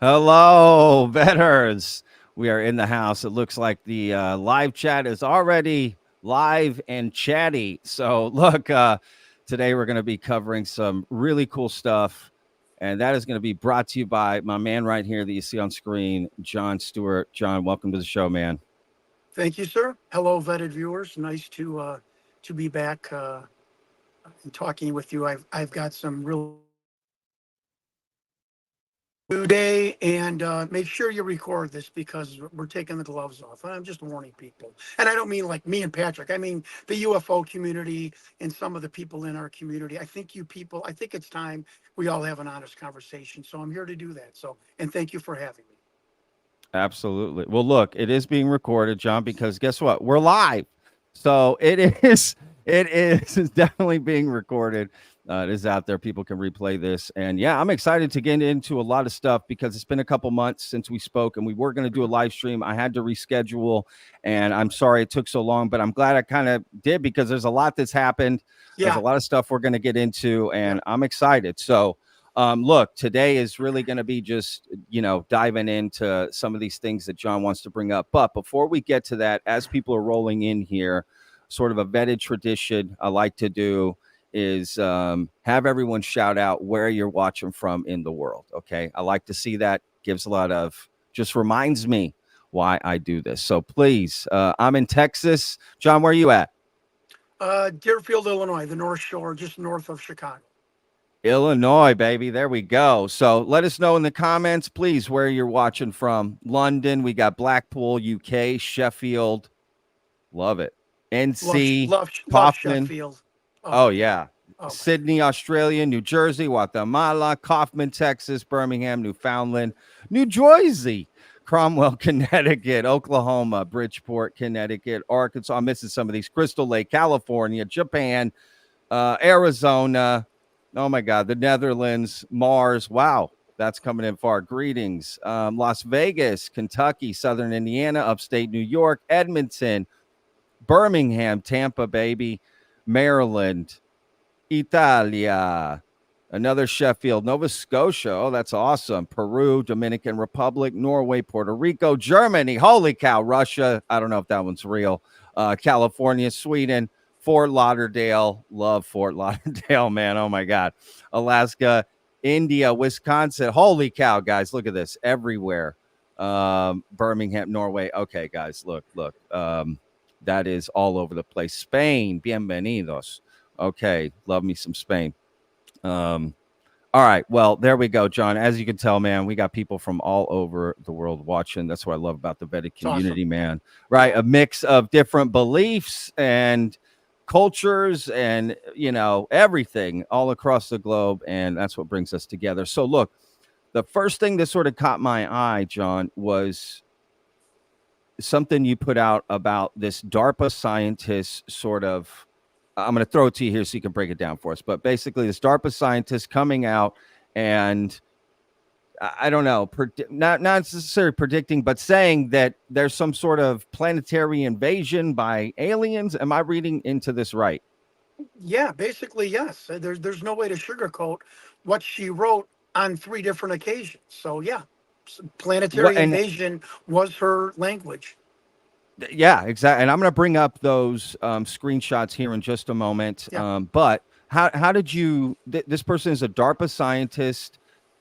Hello, betters. We are in the house. It looks like the live chat is already live and chatty. So, look, today we're going to be covering some really cool stuff. And that is going to be brought to you by my man right here that you see on screen, John Stewart. John, welcome to the show, man. Thank you, sir. Hello, vetted viewers. Nice to be back and talking with you. I've got some really new day, and make sure you record this because we're taking the gloves off. I'm just warning people, and I don't mean like me and Patrick. I mean the UFO community and some of the people in our community. I think you people. I think it's time we all have an honest conversation. So I'm here to do that. So, and thank you for having me. Absolutely. Well, look, it is being recorded, John, because guess what? We're live. So it is it is definitely being recorded. It is out there. People can replay this. And yeah, I'm excited to get into a lot of stuff because it's been a couple months since we spoke and we were going to do a live stream. I had to reschedule and I'm sorry it took so long, but I'm glad I kind of did because there's a lot that's happened. There's a Yeah, lot of stuff we're going to get into yeah, and I'm excited. So look, today is really going to be just, diving into some of these things that John wants to bring up. But before we get to that, as people are rolling in here, sort of a vetted tradition I like to do is have everyone shout out where you're watching from in the world. Okay. I like to see that. Gives a lot of, just reminds me why I do this. So please, I'm in Texas. John, where are you at? Deerfield, Illinois, the North Shore, just north of Chicago. Illinois, baby. There we go. So let us know in the comments, please, where you're watching from. London, we got Blackpool, UK, Sheffield. Love it. Love, NC, love, love Kaufman. Sheffield. Oh Oh, yeah. yeah. Okay. Sydney, Australia, New Jersey, Guatemala, Kaufman, Texas, Birmingham, Newfoundland, New Jersey, Cromwell, Connecticut, Oklahoma, Bridgeport, Connecticut, Arkansas. I'm missing some of these. Crystal Lake, California, Japan, Arizona. Oh my God, the Netherlands, Mars. Wow, that's coming in far. Greetings. Las Vegas, Kentucky, Southern Indiana, upstate New York, Edmonton, Birmingham, Tampa, baby, Maryland, Italia, another Sheffield, Nova Scotia. Oh, that's awesome. Peru, Dominican Republic, Norway, Puerto Rico, Germany. Holy cow, Russia. I don't know if that one's real. California, Sweden, Fort Lauderdale. Love Fort Lauderdale, man. Oh my God. Alaska, India, Wisconsin. Holy cow, guys. Look at this. Everywhere. Birmingham, Norway. Okay, guys. Look. That is all over the place. Spain, bienvenidos. Okay, love me some Spain. Um, all right, well, there we go, John. As you can tell, man, we got people from all over the world watching. That's what I love about the vetted It's awesome. community, man. Right, Yeah. a mix of different beliefs and cultures, and everything all across the globe, and that's what brings us together. So, look, the first thing that sort of caught my eye, John, was something you put out about this DARPA scientist sort of. I'm going to throw it to you here so you can break it down for us. But basically, this DARPA scientist coming out and I don't know, not necessarily predicting, but saying that there's some sort of planetary invasion by aliens. Am I reading into this right? Yeah, basically, yes. There's no way to sugarcoat what she wrote on three different occasions. So yeah, What planetary and invasion was her language. yeah, exactly. And I'm going to bring up those screenshots here in just a moment. Yeah, But how did you? This person is a DARPA scientist.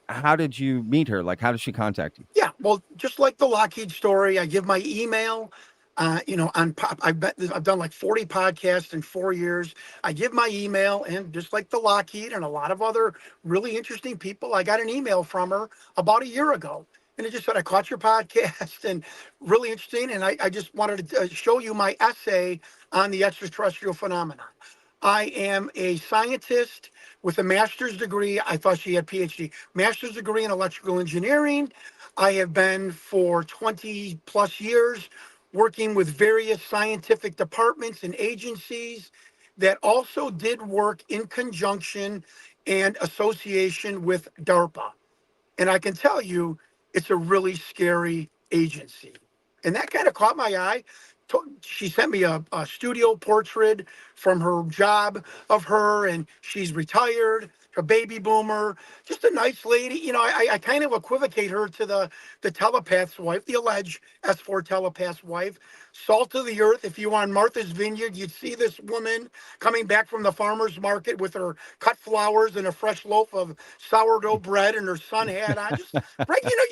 How did you meet her? Like, how did she contact you? yeah. Well, just like the Lockheed story, I give my email. On pop, I've done like 40 podcasts in 4 years. I give my email, and just like the Lockheed and a lot of other really interesting people, I got an email from her about a year ago, and it just said, "I caught your podcast and really interesting." And I just wanted to show you my essay on the extraterrestrial phenomenon. I am a scientist with a master's degree. I thought she had PhD, master's degree in electrical engineering. I have been for 20 plus years working with various scientific departments and agencies that also did work in conjunction and association with DARPA. And I can tell you, it's a really scary agency. And that kind of caught my eye. She sent me a studio portrait from her job of her, and she's retired. a baby boomer, just a nice lady. I kind of equivocate her to the telepath's wife, the alleged S4 telepath's wife. Salt of the earth. If you were on Martha's Vineyard, you'd see this woman coming back from the farmer's market with her cut flowers and a fresh loaf of sourdough bread, and her son hat on. Just you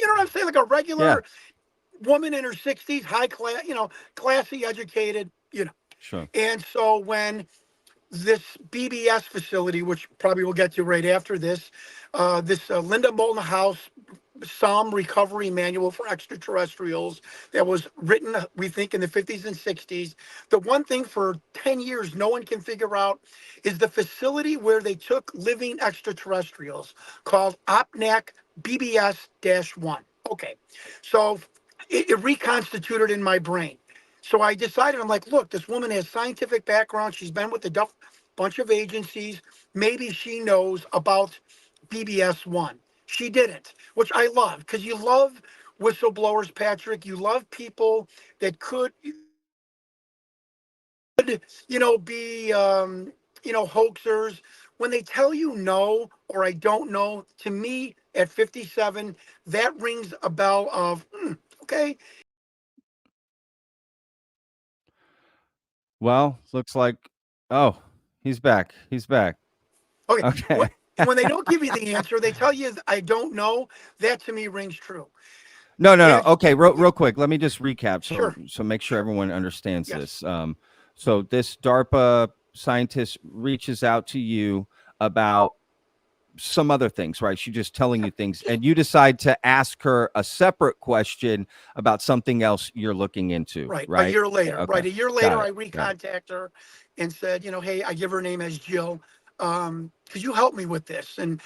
know what I'm saying? Like a Yeah, regular woman in her 60s, high class, classy, educated, sure. And so when this BBS facility, which probably we'll get to right after this, this Linda Moulton House Psalm Recovery Manual for Extraterrestrials that was written, we think, in the 50s and 60s. The one thing for 10 years no one can figure out is the facility where they took living extraterrestrials called OPNAC BBS 1. Okay, so it reconstituted in my brain. So I decided, I'm like, look, this woman has scientific background. She's been with a bunch of agencies. Maybe she knows about BBS 1. She didn't, which I love, because you love whistleblowers, Patrick. You love people that could, be, hoaxers. When they tell you no, or I don't know, to me at 57, that rings a bell of, okay. Well, looks like, oh, he's back. He's back. Okay. Okay. When they don't give you the answer, they tell you, I don't know. That to me rings true. No, no, no. And Okay, real quick. Let me just recap sure, so make sure sure. everyone understands Yes. this. So this DARPA scientist reaches out to you about some other things, right? She's just telling Yeah. you things, and you decide to ask her a separate question about something else you're looking into, Right. A right? year later. Okay. Right. A year Got later, it. I Got it. recontact her and said, hey, I give her name as Jill. Could you help me with this? And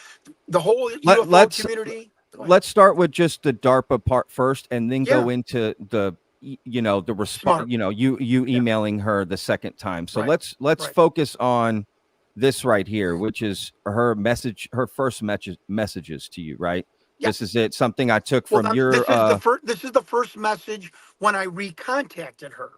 the whole Let, UFO let's community. Go ahead. let's start with just the DARPA part first, and then Yeah. go into the response. Smart. You Yeah. emailing her the second time. So Right. let's Right. focus on this right here, which is her first messages to you, right? This Yes. is it. Something I took Well, from your. this is the first message when I recontacted her.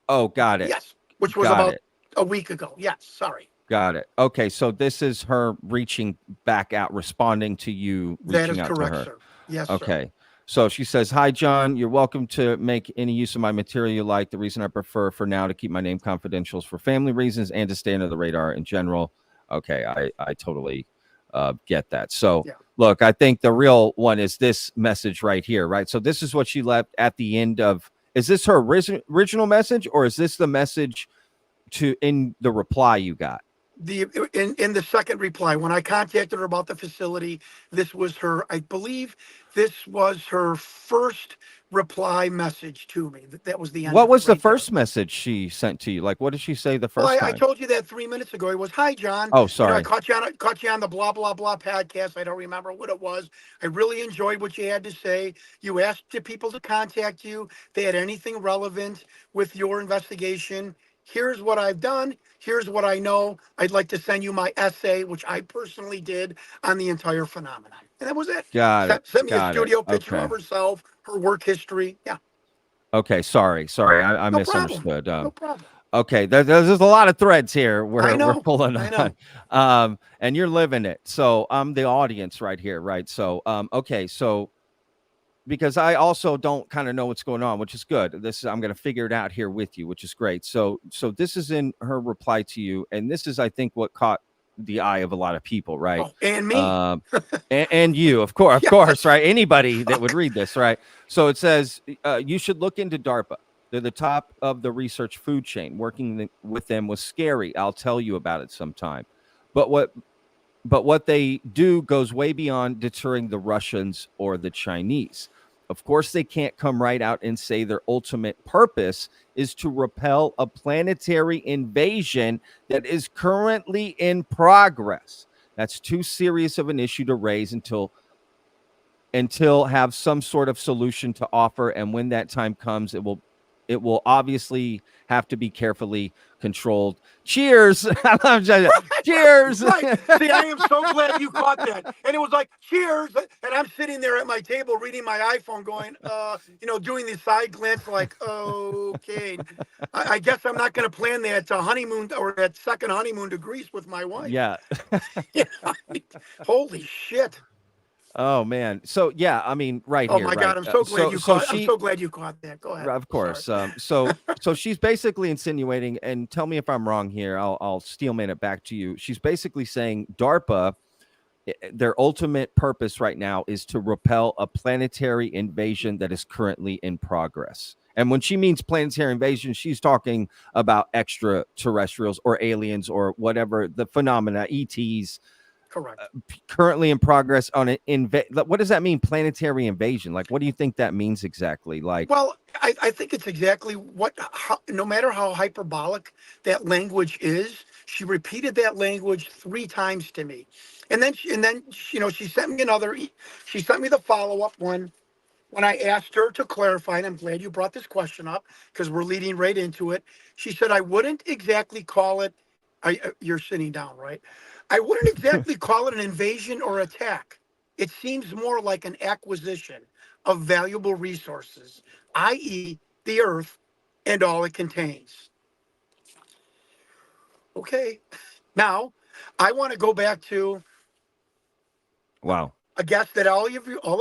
Oh, got it. Yes. Which was Got about it. a week ago. Yes. Sorry. Got it. Okay, so this is her reaching back out, responding to you, That reaching is out to correct, her. sir. Yes, sir. Okay. So she says, "Hi, John. You're welcome to make any use of my material you like. The reason I prefer for now to keep my name confidential is for family reasons and to stay under the radar in general." Okay, I totally get that. So Yeah. look, I think the real one is this message right here, right? So this is what she left at the end of. Is this her original message, or is this the message in the reply you got? In the second reply, when I contacted her about the facility, this was her, I believe this was her first reply message to me. That was the end What of it was the right there. first message she sent to you? Like, what did she say the Well, first I time? told you that 3 minutes ago. It was, hi, John. Oh, I sorry. caught you on the blah, blah, blah podcast. I don't remember what it was. I really enjoyed what you had to say. You asked the people to contact you. If they had anything relevant with your investigation. Here's what I've done. Here's what I know. I'd like to send you my essay, which I personally did on the entire phenomenon. And that was it. Got it. Sent me a Got it. studio picture Okay. of herself, her work history. Yeah, Okay. Sorry. I no problem. misunderstood. No problem. Okay. There's a lot of threads here I we're know. pulling I on. know. And you're living it. So I'm the audience right here, right? So okay. So because I also don't kind of know what's going on, which is good. I'm going to figure it out here with you, which is great. So this is in her reply to you, and this is, I think, what caught the eye of a lot of people, right? Oh, and me. Um, and you, of course, Yes. right? Anybody that would read this, right? So it says you should look into DARPA. They're the top of the research food chain. Working with them was scary. I'll tell you about it sometime. But what they do goes way beyond deterring the Russians or the Chinese. Of course, they can't come right out and say their ultimate purpose is to repel a planetary invasion that is currently in progress. That's too serious of an issue to raise until have some sort of solution to offer. And when that time comes, it will It will obviously have to be carefully controlled. Cheers. Cheers. Right. See, I am so glad you caught that. And it was like, cheers. And I'm sitting there at my table reading my iPhone going, doing the side glance like, okay. I guess I'm not going to plan that honeymoon or that second honeymoon to Greece with my wife. Yeah. Yeah. Holy shit. Oh man. So yeah, I mean, right Oh here, my right. God. I'm so glad you So caught. I'm she, so glad you caught that. Go ahead. of Sorry. course. So she's basically insinuating, and tell me if I'm wrong here. I'll steelman it back to you. She's basically saying DARPA, their ultimate purpose right now is to repel a planetary invasion that is currently in progress. And when she means planetary invasion, she's talking about extraterrestrials or aliens or whatever the phenomena, ETs, Correct. currently in progress on an what does that mean, planetary invasion? Like, what do you think that means exactly? Like, Well, I think it's exactly no matter how hyperbolic that language is, she repeated that language 3 times to me. And then she sent me she sent me the follow-up one when I asked her to clarify, and I'm glad you brought this question up because we're leading right into it. She said, I wouldn't exactly call it, you're sitting down, right? I wouldn't exactly call it an invasion or attack. It seems more like an acquisition of valuable resources, i.e., the earth and all it contains. Okay. Now, I want to go back to wow. a guest that all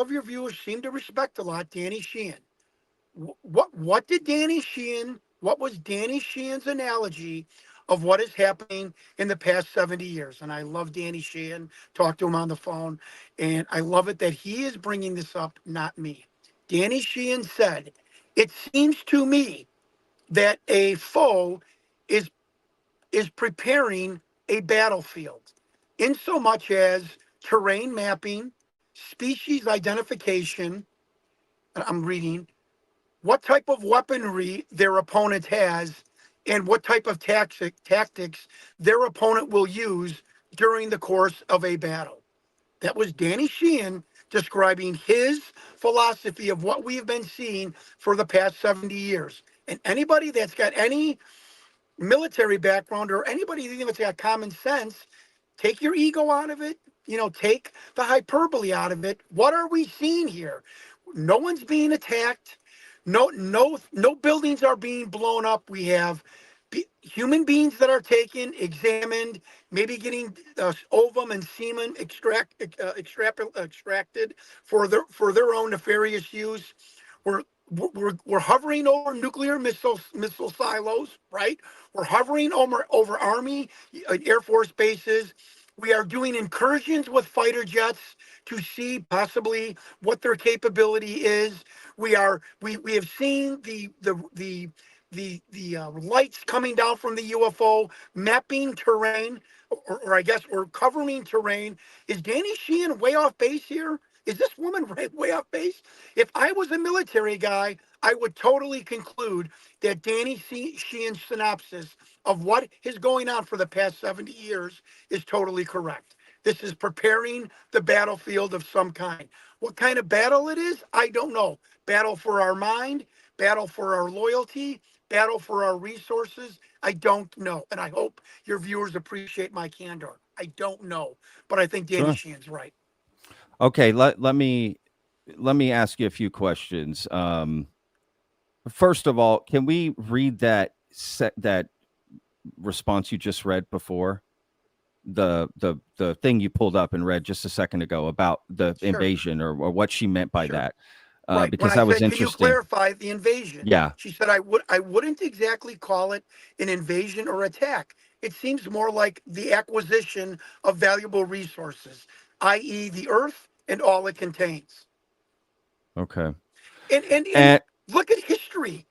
of your viewers seem to respect a lot, Danny Sheehan. What did Danny Sheehan? What was Danny Sheehan's analogy of what is happening in the past 70 years? And I love Danny Sheehan. Talk to him on the phone, and I love it that he is bringing this up, not me. Danny Sheehan said, "It seems to me that a foe is preparing a battlefield, in so much as terrain mapping, species identification." I'm reading what type of weaponry their opponent has and what type of tactics their opponent will use during the course of a battle. That was Danny Sheehan describing his philosophy of what we have been seeing for the past 70 years. And anybody that's got any military background or anybody even that's got common sense, take your ego out of it, take the hyperbole out of it. What are we seeing here? No one's being attacked. No buildings are being blown up. We have human beings that are taken, examined, maybe getting ovum and semen extracted for their own nefarious use. We're we're hovering over nuclear missile silos, right? We're hovering over Army, Air Force bases. We are doing incursions with fighter jets to see possibly what their capability is. We have seen the lights coming down from the UFO, mapping terrain, or I guess, or covering terrain. Is Danny Sheehan way off base here? Is this woman way off base? If I was a military guy, I would totally conclude that Danny Sheehan's synopsis of what is going on for the past 70 years is totally correct. This is preparing the battlefield of some kind. What kind of battle it is, I don't know. Battle for our mind, battle for our loyalty, battle for our resources, I don't know. And I hope your viewers appreciate my candor. I don't know. But I think Danny Sure. Sheehan's right. Okay. Let me ask you a few questions. First of all, can we read that response you just read before? The thing you pulled up and read just a second ago about the Sure, invasion, or what she meant by sure. that, Right. When because I that was said, can you interesting. clarify the invasion? Yeah. She said, I wouldn't exactly call it an invasion or attack. It seems more like the acquisition of valuable resources, i.e., the earth and all it contains. Okay. And And look at history.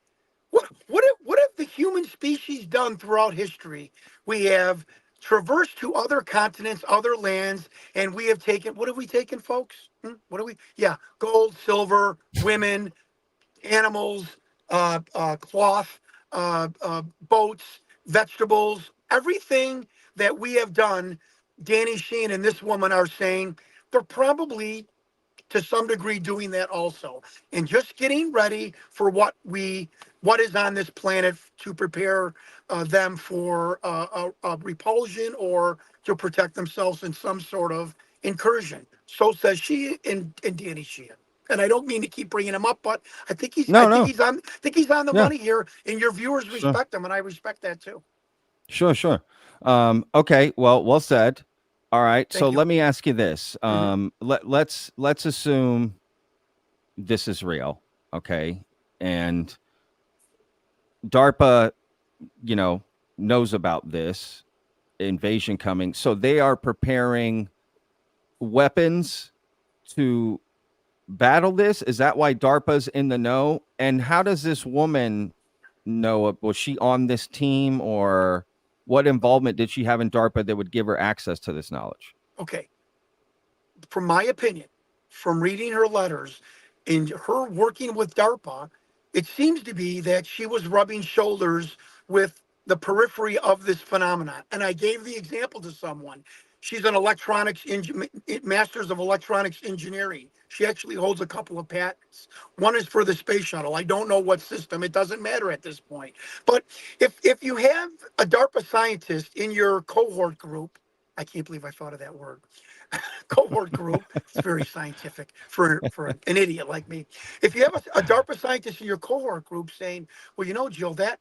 What have the human species done throughout history? We have traversed to other continents, other lands, and we have taken, what have we taken, folks? What do we? Yeah, gold, silver, women, animals, cloth, boats, vegetables, everything that we have done. Danny Sheen and this woman are saying they're probably to some degree doing that also, and just getting ready for what is on this planet to prepare them for a repulsion or to protect themselves in some sort of incursion. So says she and Danny Sheehan. And I don't mean to keep bringing him up, but I No, think no. he's on the Yeah. money here, and your viewers Sure. respect him, and I respect that too. Sure, sure. Okay, well said. All right. So Thank you. let me ask you this. Hmm. Let's assume this is real, okay? And DARPA, you know, knows about this invasion coming. So they are preparing weapons to battle this. Is that why DARPA's in the know? And how does this woman know? Was she on this team, or what involvement did she have in DARPA that would give her access to this knowledge? Okay, from my opinion, from reading her letters and her working with DARPA, it seems to be that she was rubbing shoulders with the periphery of this phenomenon. And I gave the example to someone. She's an master's of electronics engineering. She actually holds a couple of patents. One is for the space shuttle. I don't know what system. It doesn't matter at this point. But if you have a DARPA scientist in your cohort group, I can't believe I thought of that word. Cohort group. It's very scientific for an idiot like me. If you have a DARPA scientist in your cohort group saying, well, Jill, that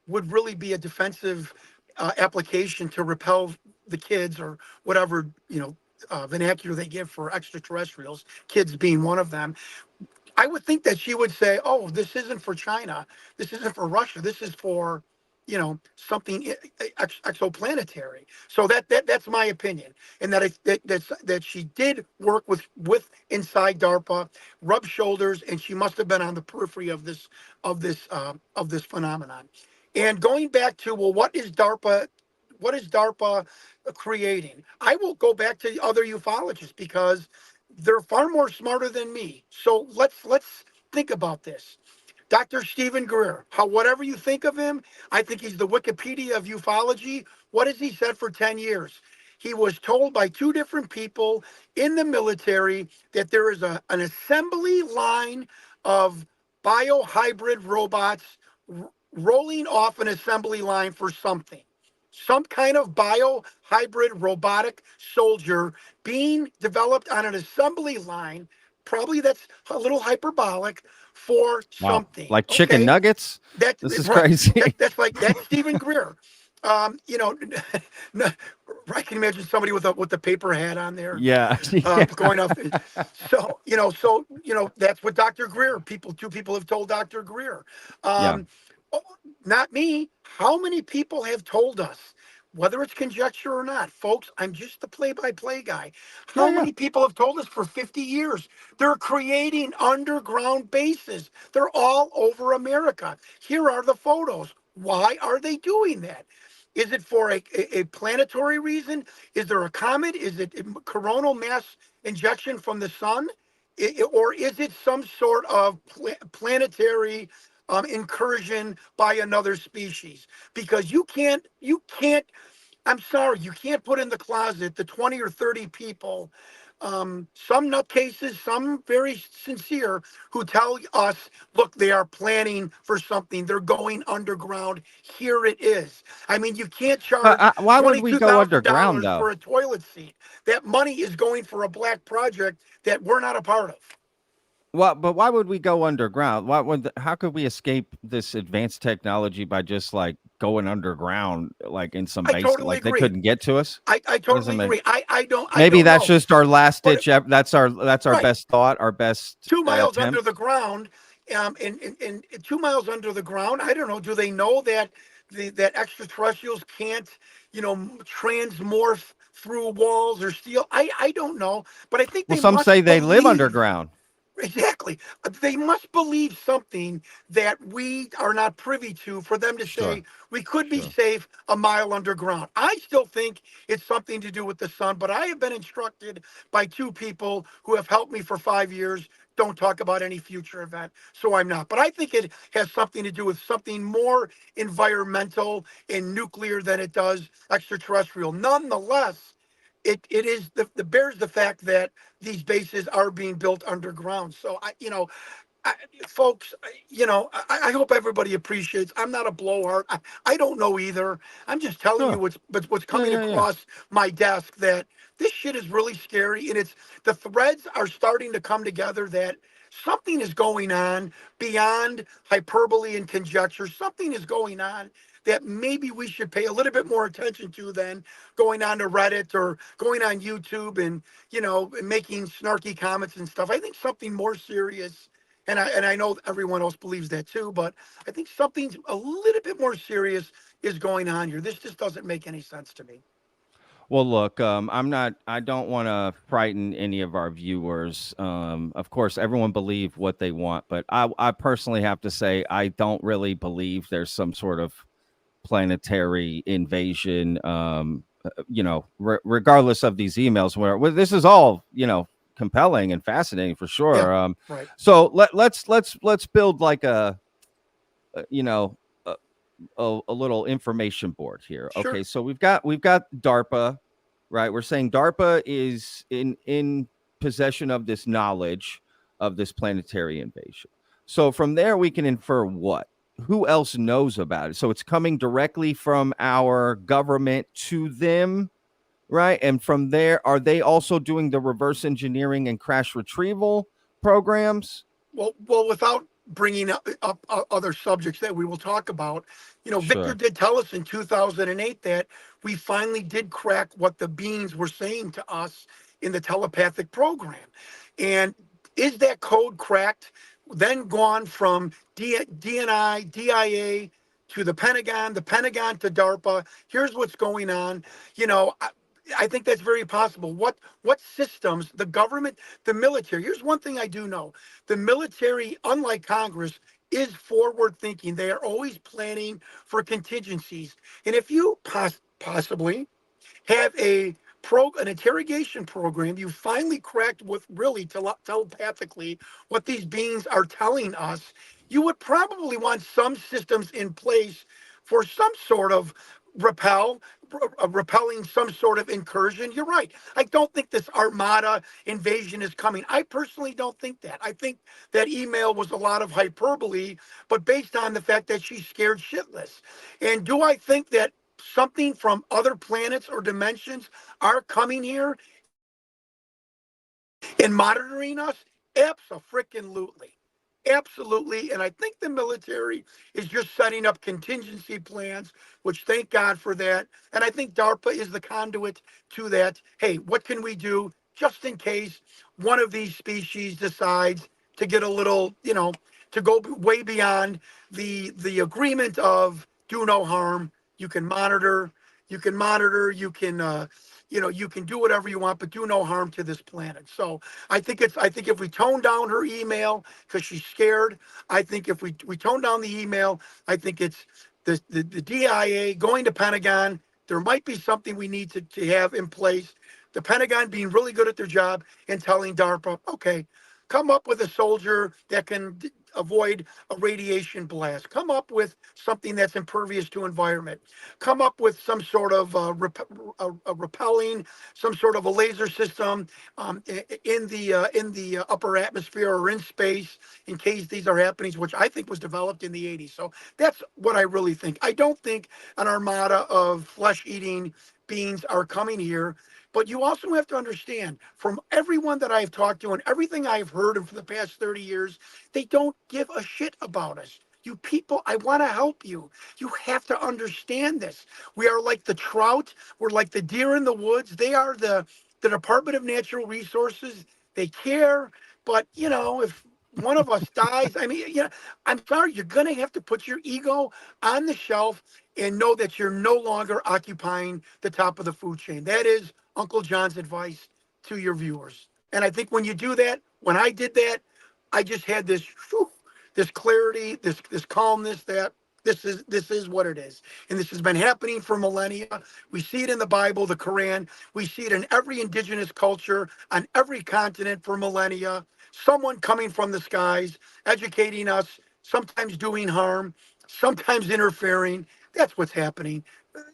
would really be a defensive application to repel the kids or whatever, vernacular they give for extraterrestrials, kids being one of them. I would think that she would say, "Oh, this isn't for China. This isn't for Russia. This is for, something exoplanetary." So that's my opinion, and that she did work with inside DARPA, rub shoulders, and she must have been on the periphery of this phenomenon. And going back to, well, what is DARPA? What is DARPA creating? I will go back to other ufologists because they're far more smarter than me. So let's think about this. Dr. Stephen Greer, whatever you think of him, I think he's the Wikipedia of ufology. What has he said for 10 years? He was told by two different people in the military that there is an assembly line of biohybrid robots rolling off an assembly line for something. Some kind of biohybrid robotic soldier being developed on an assembly line. Probably that's a little hyperbolic for Wow. something. Like chicken Okay, nuggets? that's This is right. crazy. That's Stephen Greer. Um, you know, I can imagine somebody with a paper hat on there, Yeah. Yeah. going off. That's what Dr. Greer. Two people have told Dr. Greer. Yeah. Um, oh, Not me. How many people have told us? Whether it's conjecture or not, folks, I'm just the play-by-play guy. Yeah, How yeah. many people have told us for 50 years they're creating underground bases? They're all over America. Here are the photos. Why are they doing that? Is it for a planetary reason? Is there a comet? Is it coronal mass injection from the sun? Or is it some sort of planetary incursion by another species? Because you can't, I'm sorry, you can't put in the closet the 20 or 30 people, some nutcases, some very sincere, who tell us, look, they are planning for something. They're going underground. Here it is. I mean, you can't charge Why would we go underground $22,000 though? for a toilet seat. That money is going for a black project that we're not a part of. Well, but why would we go underground? How could we escape this advanced technology by just like going underground, like in some I base, totally like they agree. couldn't get to us? I That doesn't totally make. agree. I Maybe don't that's know. just our last But ditch. That's our right, best thought, our best 2 miles under the attempt. ground, and 2 miles under the ground. I don't know. Do they know that that extraterrestrials can't, transmorph through walls or steel? I don't know, but I think Well, they some say must they live believe. underground. Exactly. They must believe something that we are not privy to for them to Sure, say we could be sure. safe a mile underground. I still think it's something to do with the sun, but I have been instructed by two people who have helped me for 5 years. Don't talk about any future event. So I'm not. But I think it has something to do with something more environmental and nuclear than it does extraterrestrial. Nonetheless, it is the bears the fact that these bases are being built underground. So I, folks, I hope everybody appreciates. I'm not a blowhard. I don't know either. I'm just telling you Sure. what's Yeah, coming yeah, yeah. across my desk, that this shit is really scary, and it's the threads are starting to come together that something is going on beyond hyperbole and conjecture. Something is going on that maybe we should pay a little bit more attention to than going on to Reddit or going on YouTube and making snarky comments and stuff. I think something more serious, and I know everyone else believes that too, but I think something's a little bit more serious is going on here. This just doesn't make any sense to me. Well, look, I don't want to frighten any of our viewers. Of course, everyone believe what they want, but I personally have to say, I don't really believe there's some sort of planetary invasion. Regardless of these emails, where well, this is all, compelling and fascinating for Yeah, sure. right. So let's build like a you know, a little information board here. Sure. Okay, so we've got DARPA, right? We're saying DARPA is in possession of this knowledge of this planetary invasion. So from there we can infer what? Who else knows about it? So it's coming directly from our government to them, right? And from there, are they also doing the reverse engineering and crash retrieval programs? Well, without bringing up other subjects that we will talk about, Victor Sure. did tell us in 2008 that we finally did crack what the beings were saying to us in the telepathic program. And is that code cracked, then gone from DNI, DIA to the Pentagon to DARPA? Here's what's going on. I think that's very possible. What systems the government, the military? Here's one thing I do know: the military, unlike Congress, is forward thinking. They are always planning for contingencies. And if you possibly have an interrogation program, you finally cracked with really telepathically what these beings are telling us, you would probably want some systems in place for some sort of repel repelling some sort of incursion. You're right. I don't think this armada invasion is coming. I personally don't think that. I think that email was a lot of hyperbole, but based on the fact that she's scared shitless. And do I think that something from other planets or dimensions are coming here and monitoring us? Absolutely. Absolutely. And I think the military is just setting up contingency plans, which thank God for that. And I think DARPA is the conduit to that. Hey, what can we do just in case one of these species decides to get a little, to go way beyond the agreement of do no harm. You can monitor, you can you can do whatever you want, but do no harm to this planet. So I think if we tone down her email because she's scared, I think if we tone down the email, I think it's the DIA going to Pentagon. There might be something we need to have in place. The Pentagon being really good at their job and telling DARPA, okay, come up with a soldier that can avoid a radiation blast. Come up with something that's impervious to environment. Come up with some sort of a repelling, some sort of a laser system in the upper atmosphere or in space in case these are happenings, which I think was developed in the 80s. So that's what I really think. I don't think an armada of flesh-eating beings are coming here. But you also have to understand from everyone that I've talked to and everything I've heard for the past 30 years, they don't give a shit about us. You people, I want to help you. You have to understand this. We are like the trout. We're like the deer in the woods. They are the Department of Natural Resources. They care, but if one of us dies, I mean, I'm sorry, you're gonna have to put your ego on the shelf and know that you're no longer occupying the top of the food chain. That is Uncle John's advice to your viewers. And I think when you do that, when I did that, I just had this this clarity, this calmness that this is what it is. And this has been happening for millennia. We see it in the Bible, the Quran. We see it in every indigenous culture on every continent for millennia. Someone coming from the skies, educating us, sometimes doing harm, sometimes interfering. That's what's happening.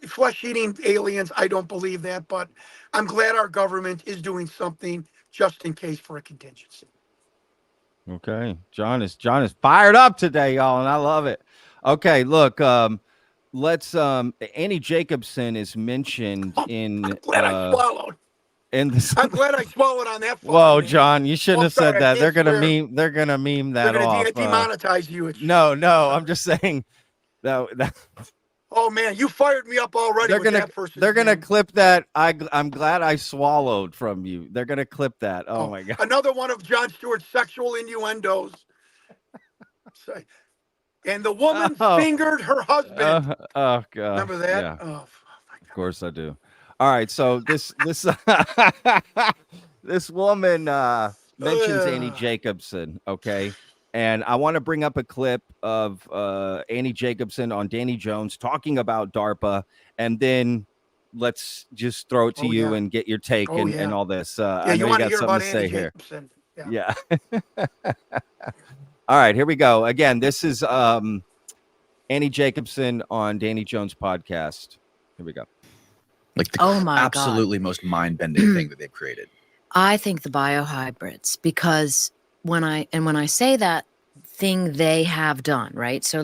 Flesh eating aliens, I don't believe that, but I'm glad our government is doing something just in case for a contingency. Okay. John is fired up today, y'all, and I love it. Okay, look, let's Annie Jacobson is mentioned I'm glad I swallowed. in this. I'm glad I swallowed on that farm, Whoa, man. John, you Oh, shouldn't I'm have said sorry. I that. can't swear. They're gonna meme They're that going off. to demonetize you. No, I'm Sorry. just saying that Oh, man, you fired me up already they're with gonna that person's they're gonna name. clip that. I'm glad I swallowed from you. They're gonna clip that. Oh Oh, my god. another one of Jon Stewart's sexual innuendos. So- And the woman Oh, fingered her husband. oh gosh. Remember that? Yeah, Oh, my of course I do. All right, so this this woman mentions Annie God. Jacobson, okay? And I want to bring up a clip of Annie Jacobson on Danny Jones talking about DARPA, and then let's just throw it to Oh, you yeah. and get your take Oh, and yeah. all this. Yeah, I you know you want to got hear something about to Annie say here. Jacobson. Yeah. Yeah. All right, here we go. Again, this is Annie Jacobson on Danny Jones podcast. Here we go. Like the Oh my God. absolutely most mind-bending thing that they've created. I think the biohybrids, because when I say that thing they have done, right? So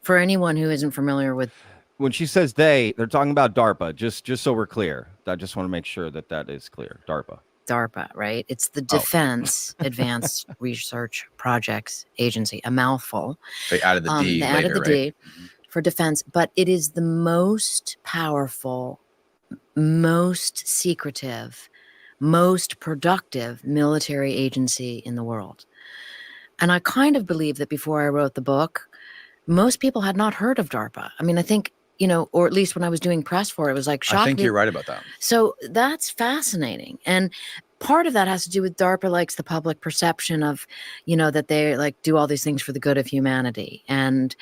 for anyone who isn't familiar with When she says they're talking about DARPA. Just so we're clear. I just want to make sure that is clear. DARPA. DARPA, right? It's the Oh. Defense Advanced Research Projects Agency, a mouthful. They added the D They later, added the right? D for defense, but it is the most powerful, most secretive, most productive military agency in the world. And I kind of believe that before I wrote the book, most people had not heard of DARPA. I mean, I think, or at least when I was doing press for it, it was like shocking. I think you're right about that. So that's fascinating. And part of that has to do with DARPA likes the public perception of, that they like do all these things for the good of humanity. And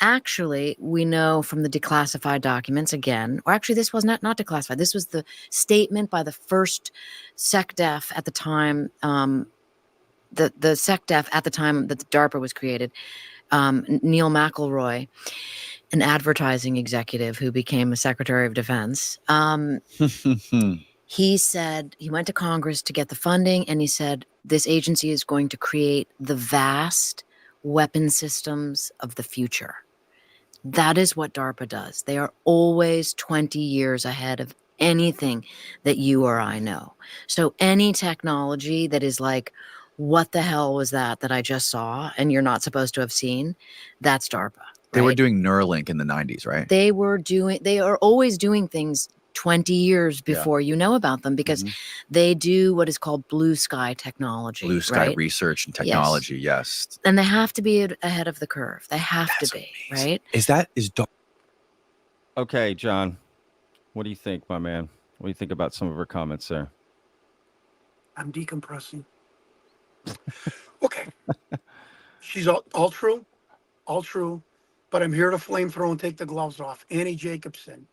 actually, we know from the declassified documents again, or actually this was not declassified. This was the statement by the first SecDef at the time, the SecDef at the time that the DARPA was created, Neil McElroy, an advertising executive who became a Secretary of Defense. He said he went to Congress to get the funding, and he said this agency is going to create the vast weapon systems of the future. That is what DARPA does. They are always 20 years ahead of anything that you or I know. So any technology that is like, what the hell was that I just saw and you're not supposed to have seen, that's DARPA. Right? They were doing Neuralink in the 90s, right? They are always doing things 20 years before you know about them, because they do what is called blue sky technology. Blue sky right? research and technology, yes. And they have to be ahead of the curve. They have to be, amazing. right? Is Okay, John. What do you think, my man? What do you think about some of her comments there? I'm decompressing. Okay. She's all true. All true. But I'm here to flamethrow and take the gloves off. Annie Jacobson.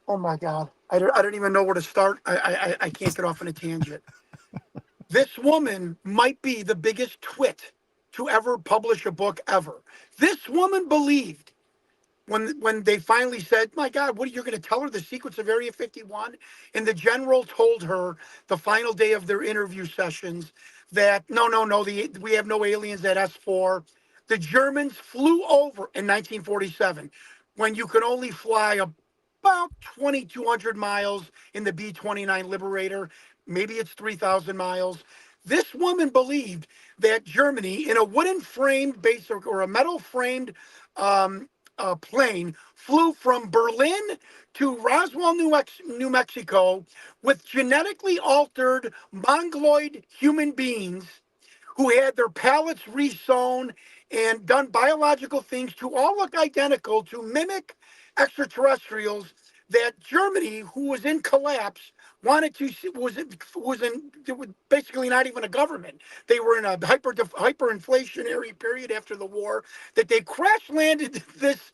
Oh my God. I don't even know where to start. I can't get off on a tangent. This woman might be the biggest twit to ever publish a book ever. This woman believed when they finally said, my God, what are you going to tell her the secrets of Area 51? And the general told her the final day of their interview sessions that no, we have no aliens at S4. The Germans flew over in 1947 when you could only fly about 2,200 miles in the B-29 Liberator. Maybe it's 3,000 miles. This woman believed that Germany, in a wooden framed base or a metal framed plane, flew from Berlin to Roswell, New Mexico, with genetically altered mongoloid human beings who had their palates resewn and done biological things to all look identical to mimic extraterrestrials, that Germany, who was in collapse, wanted to was basically not even a government. They were in a hyperinflationary period after the war. That they crash landed this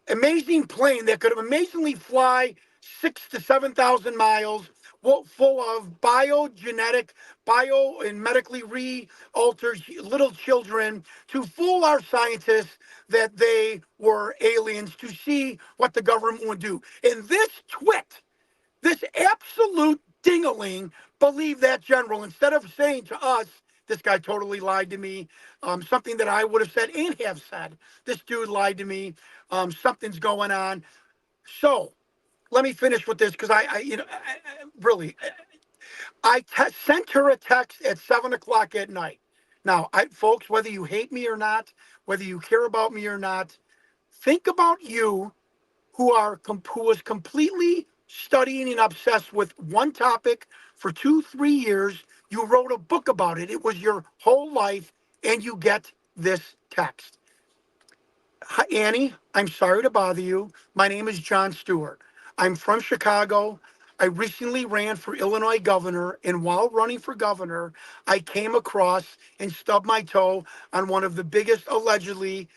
amazing plane that could amazingly fly 6,000 to 7,000 miles, full of bio and medically re-altered little children, to fool our scientists that they were aliens, to see what the government would do. And this twit, this absolute dingaling, believed that general, instead of saying to us, This guy totally lied to me. Something that I would have said and have said. This dude lied to me. Something's going on. So let me finish with this because really, sent her a text at 7 o'clock at night. Now, folks, whether you hate me or not, whether you care about me or not, think about you who was completely studying and obsessed with one topic for 2-3 years. You wrote a book about it. It was your whole life, and you get this text. Hi, Annie, I'm sorry to bother you. My name is John Stewart. I'm from Chicago. I recently ran for Illinois governor, and while running for governor, I came across and stubbed my toe on one of the biggest, allegedly,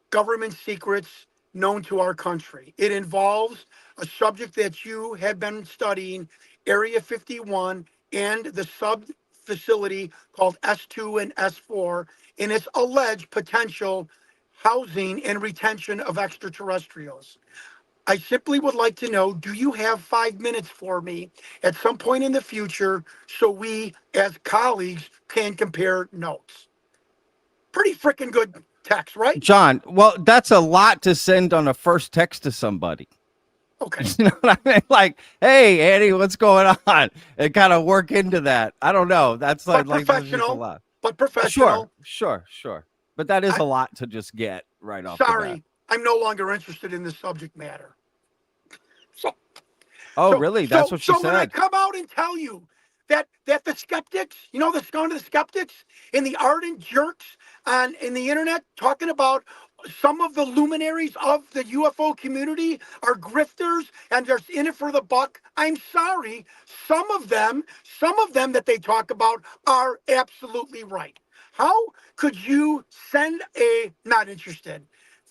government secrets known to our country. It involves a subject that you have been studying, Area 51, and the sub-facility called S2 and S4, and its alleged potential housing and retention of extraterrestrials. I simply would like to know, do you have 5 minutes for me at some point in the future so we, as colleagues, can compare notes? Pretty freaking good text, right? John, well, that's a lot to send on a first text to somebody. Okay. You know what I mean? Like, hey, Annie, what's going on? And kind of work into that. I don't know. That's But like that's just a professional. lot. But professional. Sure. But that is a lot to just get right off the bat. Sorry, I'm no longer interested in this subject matter. Really? That's what she said. So when I said. come out and tell you that the skeptics, going to the skeptics and the ardent jerks in the internet talking about some of the luminaries of the UFO community are grifters and they're in it for the buck. I'm sorry. Some of them that they talk about are absolutely right. How could you send a not interested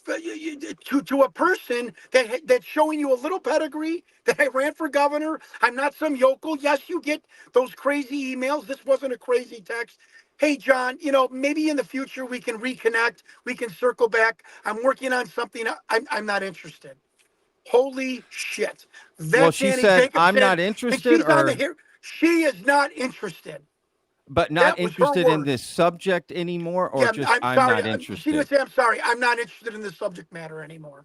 to a person that's showing you a little pedigree, that I ran for governor? I'm not some yokel. Yes, you get those crazy emails. This wasn't a crazy text. Hey, John, maybe in the future we can reconnect. We can circle back. I'm working on something. I'm not interested. Holy shit. That's She Annie said, Jacobson, I'm not and interested, she's on she is not interested. but not That was her interested in word. this subject anymore, or just I'm I'm sorry. not interested. She didn't say I'm sorry. I'm not interested in this subject matter anymore.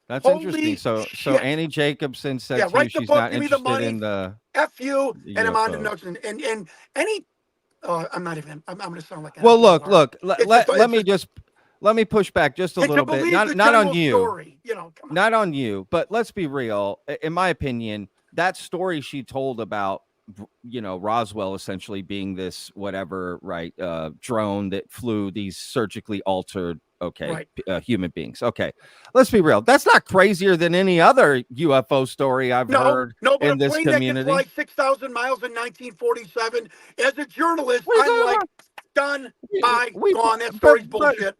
That's Holy interesting. So shit. Annie Jacobson said Yeah, to you write the she's book, not give me the interested money. in the F you, and I'm on to UFOs. notes. And any, I'm not even. I'm going to sound like. Well, an look. It's Let me push back just a and little to bit. believe Not the not on general you. story, come on. Not on you, but let's be real. In my opinion, that story she told about, Roswell essentially being this whatever, right, drone that flew these surgically altered, Right. human beings. Okay, let's be real. That's not crazier than any other UFO story I've heard No, but in a this plane that community. can fly 6,000 miles in 1947. As a journalist, What are you I'm talking like, done, about? bye, gone. That story's bullshit.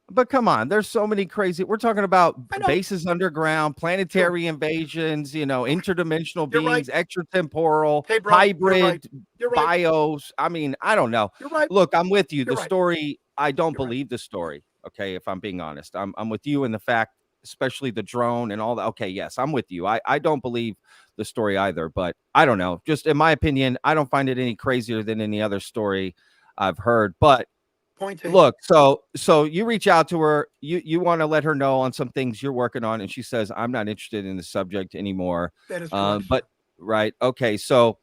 But come on, there's so many crazy. We're talking about I know. bases underground, planetary invasions, interdimensional You're beings, right. extratemporal, Hey, bro, hybrid You're right. bios. I mean, I don't know. You're right. Look, I'm with you. You're The right. story, I don't You're right. believe the story. Okay, if I'm being honest, I'm with you in the fact, especially the drone and all that. Okay, yes, I'm with you. I don't believe the story either, but I don't know. Just in my opinion, I don't find it any crazier than any other story I've heard. But Point taken. look, so you reach out to her, you want to let her know on some things you're working on, and she says, I'm not interested in the subject anymore. That is correct. But right, okay, so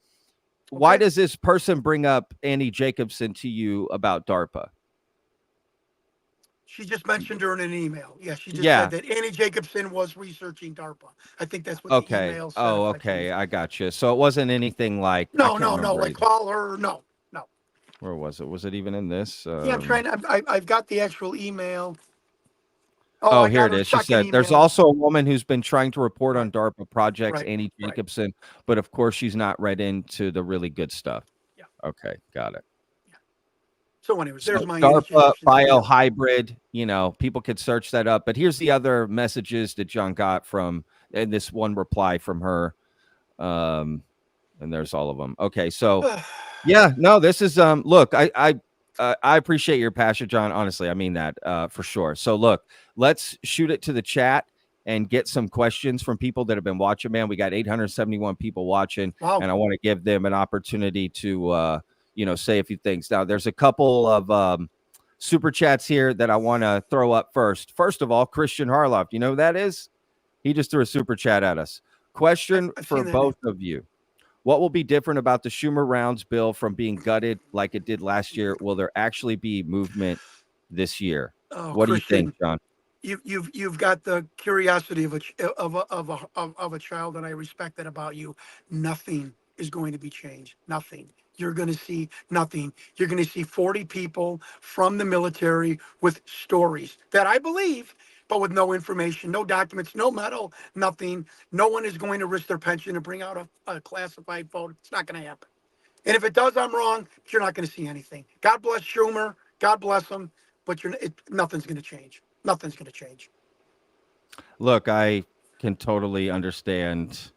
why does this person bring up Annie Jacobson to you about DARPA? She just mentioned her in an email. Yeah, she just said that Annie Jacobson was researching DARPA. I think that's what the email said. Oh, okay, I got you. So it wasn't anything like no, like call her. No. Where was it? Was it even in this? Yeah, I'm trying. I've got the actual email. Oh, here it is. She said, there's also a woman who's been trying to report on DARPA projects, Annie Jacobson, but of course she's not read into the really good stuff. Yeah. Okay, got it. Yeah. So anyways, there's my DARPA biohybrid, people could search that up. But here's the other messages that John got from, and this one reply from her. And there's all of them. Okay, so yeah, no, this is look, I appreciate your passion, John. Honestly, I mean that for sure. So look, let's shoot it to the chat and get some questions from people that have been watching, man. We got 871 people watching. Wow. And I want to give them an opportunity to say a few things. Now, there's a couple of super chats here that I want to throw up first. First of all, Christian Harloff, you know who that is? He just threw a super chat at us. Question I've for seen that both of you. What will be different about the Schumer rounds bill from being gutted like it did last year? Will there actually be movement this year? Oh, What do you Christian, think, John? you've got the curiosity of a child, and I respect that about you. Nothing is going to be changed. Nothing. You're going to see nothing. You're going to see 40 people from the military with stories that I believe, but with no information, no documents, no medal, nothing. No one is going to risk their pension and bring out a classified photo. It's not going to happen. And if it does, I'm wrong. But you're not going to see anything. God bless Schumer. God bless him. But nothing's going to change. Nothing's going to change. Look, I can totally understand.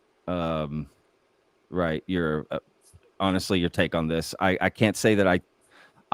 Right, honestly, your take on this. I can't say that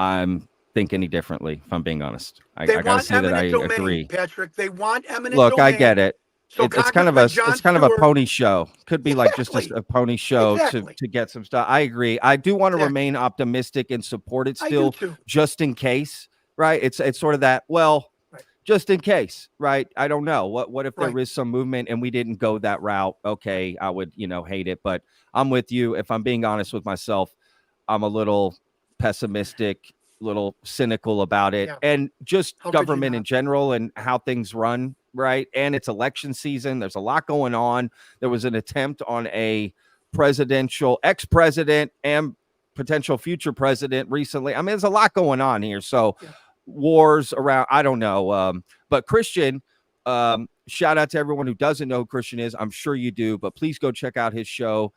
I'm think any differently. If I'm being honest, I gotta want say that I eminent domain, agree. Patrick. They want eminent Look, domain. I get it. So It's kind of a Congressman John it's kind of a Stewart, pony show. Could be like just Exactly. a pony show Exactly. to get some stuff. I agree. I do want to Exactly. remain optimistic and support it I do still, too. just in case. Right? It's sort of that. Well, Right. just in case. Right? I don't know. What if there Right. is some movement and we didn't go that route? Okay, I would hate it. But I'm with you. If I'm being honest with myself, I'm a little pessimistic, little cynical about it, Yeah. and just How could you government in not? general and how things run, right? And it's election season. There's a lot going on. There was an attempt on a ex-president and potential future president recently. I mean, there's a lot going on here. So Yeah. wars around, I don't know. But Christian, shout out to everyone who doesn't know who Christian is. I'm sure you do, but please go check out his show.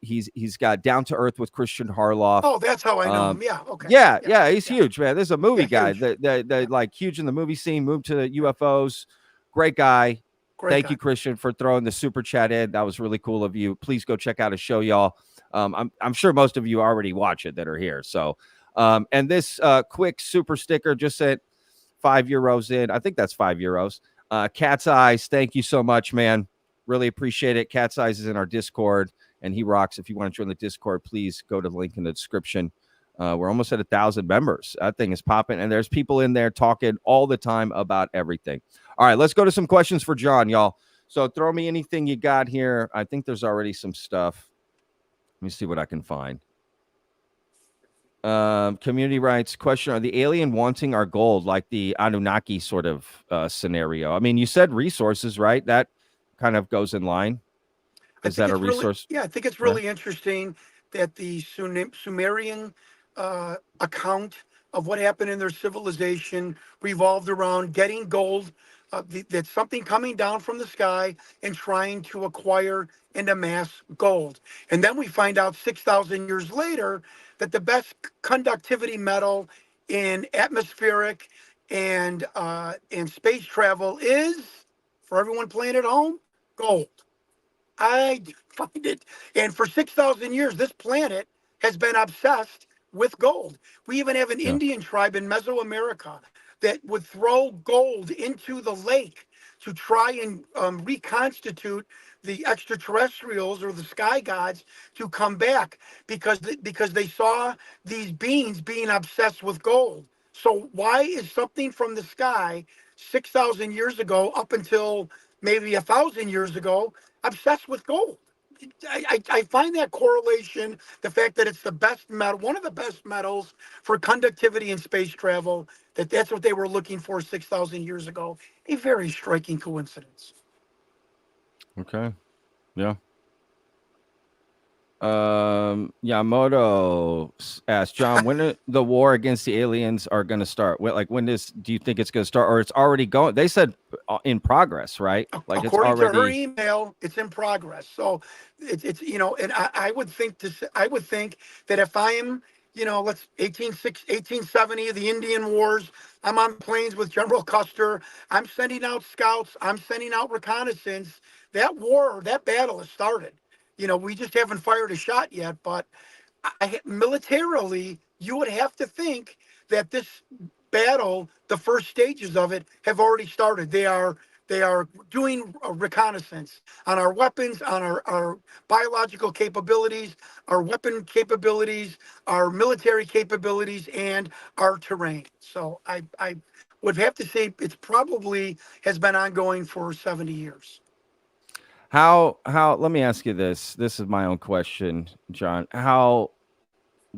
He's got Down to Earth with Christian Harloff. Oh, that's how I know him. Yeah. Okay. Yeah, he's huge, man. This is a movie Yeah, guy huge. that like huge in the movie scene, moved to UFOs. Great guy. Great Thank guy. you, Christian, for throwing the super chat in. That was really cool of you. Please go check out his show, y'all. I'm sure most of you already watch it that are here. So, and this quick super sticker just sent €5 in. I think that's €5. Cat's Eyes, thank you so much, man. Really appreciate it. Cat's Eyes is in our Discord, and he rocks. If you want to join the Discord, please go to the link in the description. We're almost at 1,000 members. That thing is popping, and there's people in there talking all the time about everything. All right, let's go to some questions for John, y'all. So throw me anything you got here. I think there's already some stuff. Let me see what I can find. Community rights question: are the alien wanting our gold, like the Anunnaki sort of scenario? I mean, you said resources, right? That kind of goes in line. Is that a resource? I think it's really interesting that the Sumerian account of what happened in their civilization revolved around getting gold. That's something coming down from the sky and trying to acquire and amass gold. And then we find out 6,000 years later that the best conductivity metal in atmospheric and space travel is, for everyone playing at home, gold. I find it. And for 6,000 years, this planet has been obsessed with gold. We even have an Indian tribe in Mesoamerica that would throw gold into the lake to try and reconstitute the extraterrestrials or the sky gods to come back because they saw these beings being obsessed with gold. So why is something from the sky 6,000 years ago up until maybe 1,000 years ago obsessed with gold? I find that correlation, the fact that it's the best metal, one of the best metals for conductivity in space travel, that's what they were looking for 6,000 years ago. A very striking coincidence. Okay. Yeah. Yamamoto asked John, when the war against the aliens are going to start? When do you think it's going to start, or it's already going? They said in progress, right? Like according it's already... to her email, it's in progress. So it's and I would think that if I'm, let's 1870, the Indian Wars, I'm on planes with General Custer, I'm sending out scouts, I'm sending out reconnaissance. That war, that battle has started. We just haven't fired a shot yet, but militarily, you would have to think that this battle, the first stages of it, have already started. They are They are doing a reconnaissance on our weapons, on our biological capabilities, our weapon capabilities, our military capabilities, and our terrain. So I would have to say it's probably has been ongoing for 70 years. How let me ask you this. This is my own question, John. How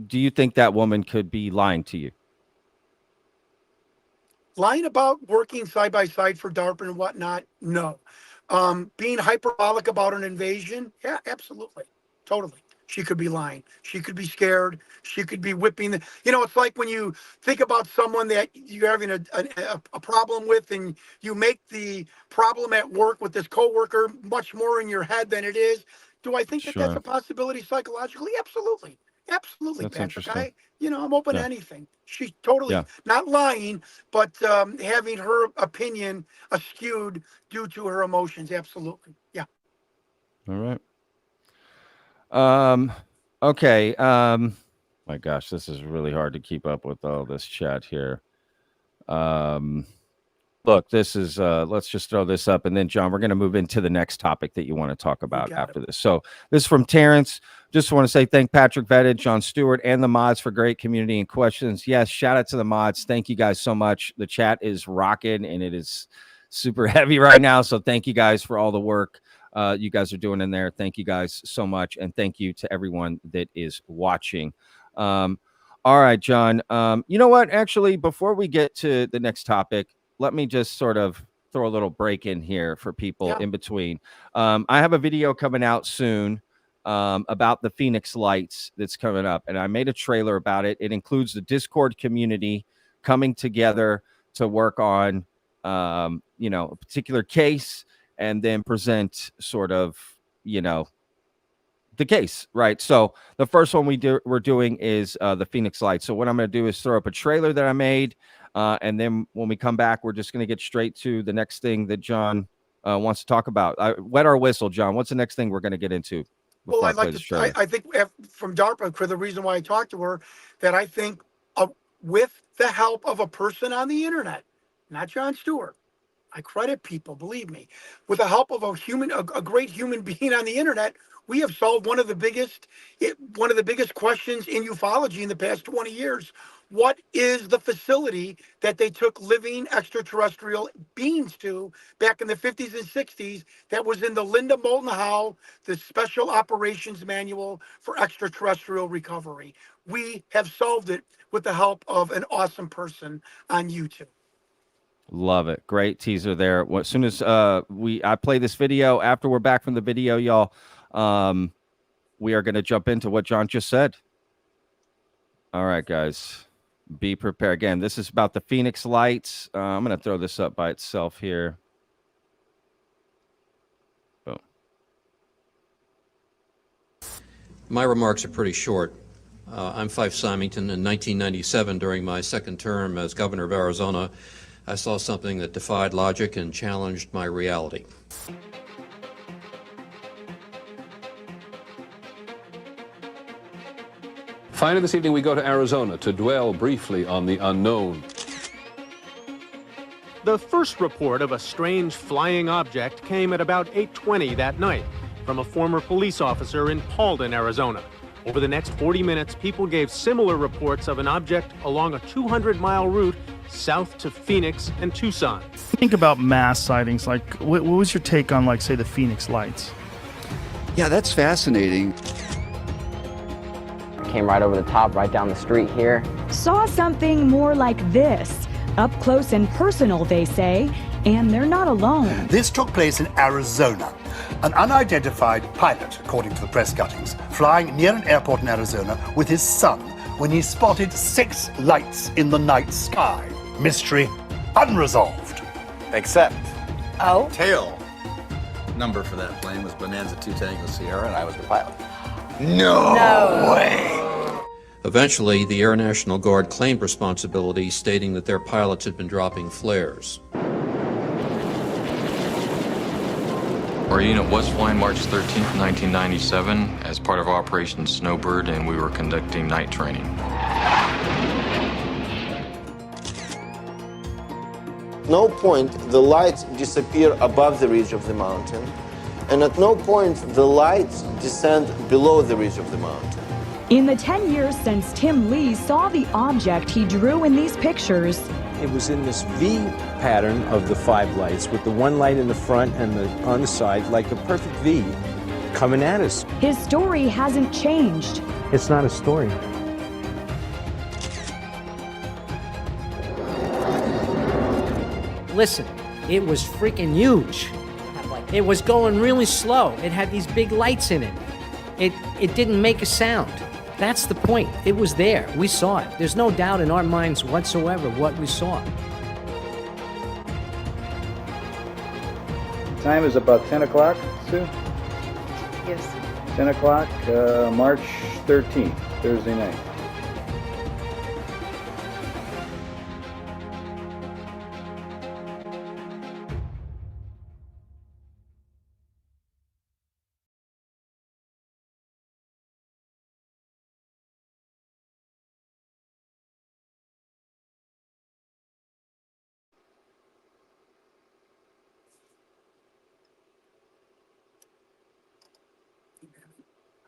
do you think that woman could be lying to you? Lying about working side by side for DARPA and whatnot, no. Being hyperbolic about an invasion, yeah, absolutely, totally. She could be lying. She could be scared. She could be whipping. It's like when you think about someone that you're having a problem with, and you make the problem at work with this coworker much more in your head than it is. Do I think that that's Sure. a possibility psychologically? Absolutely. Absolutely, That's Patrick. interesting. I'm open to Yeah. anything. She's totally Yeah. not lying, but having her opinion skewed due to her emotions. Absolutely. Yeah. All right. Okay. My gosh, this is really hard to keep up with all this chat here. Look, this is let's just throw this up, and then John, we're going to move into the next topic that you want to talk about after this. So this is from Terrence. Just want to say thank Patrick Vetted, John Stewart, and the mods for great community and questions. Yes, shout out to the mods. Thank you guys so much. The chat is rocking, and it is super heavy right now. So thank you guys for all the work you guys are doing in there. Thank you guys so much, and thank you to everyone that is watching. All right, John. You know what? Actually, before we get to the next topic, let me just sort of throw a little break in here for people in between. I have a video coming out soon about the Phoenix Lights that's coming up, and I made a trailer about it. It includes the Discord community coming together to work on, a particular case, and then present sort of, the case, right? So the first one we're doing is the Phoenix Lights. So what I'm going to do is throw up a trailer that I made. And then when we come back, we're just going to get straight to the next thing that John wants to talk about. Wet our whistle, John. What's the next thing we're going to get into? Well, I think from DARPA, for the reason why I talked to her, that I think with the help of a person on the internet, not John Stewart, I credit people, believe me, with the help of a great human being on the internet, we have solved one of the biggest questions in ufology in the past 20 years. What is the facility that they took living extraterrestrial beings to back in the 50s and 60s that was in the Linda Moulton Howe, the Special Operations Manual for Extraterrestrial Recovery? We have solved it with the help of an awesome person on YouTube. Love it. Great teaser there. As soon as I play this video, after we're back from the video, y'all, we are going to jump into what John just said. All right, guys. Be prepared. Again, this is about the Phoenix Lights. I'm going to throw this up by itself here. Boom. My remarks are pretty short. I'm Fife Symington. In 1997, during my second term as governor of Arizona, I saw something that defied logic and challenged my reality. Finally, this evening we go to Arizona to dwell briefly on the unknown. The first report of a strange flying object came at about 8:20 that night from a former police officer in Paulden, Arizona. Over the next 40 minutes, people gave similar reports of an object along a 200-mile route south to Phoenix and Tucson. Think about mass sightings. Like, what was your take on, like, say, the Phoenix Lights? Yeah, that's fascinating. Came right over the top, right down the street here. Saw something more like this. Up close and personal, they say, and they're not alone. This took place in Arizona. An unidentified pilot, according to the press cuttings, flying near an airport in Arizona with his son when he spotted 6 lights in the night sky. Mystery unresolved. Except, tail number for that plane was Bonanza 2 Tango Sierra, and I was the pilot. No way! Eventually, the Air National Guard claimed responsibility, stating that their pilots had been dropping flares. Our unit was flying March 13th, 1997 as part of Operation Snowbird, and we were conducting night training. no point the lights disappear above the ridge of the mountain, and at no point the lights descend below the ridge of the mountain. In the 10 years since Tim Lee saw the object he drew in these pictures, it was in this V pattern of the 5 lights, with the one light in the front and on the side, like a perfect V, coming at us. his story hasn't changed. It's not a story. Listen, it was freaking huge. It was going really slow. It had these big lights in it. It didn't make a sound. That's the point. It was there. We saw it. There's no doubt in our minds whatsoever what we saw. Time is about 10 o'clock, Sue? Yes. 10 o'clock, March 13th, Thursday night.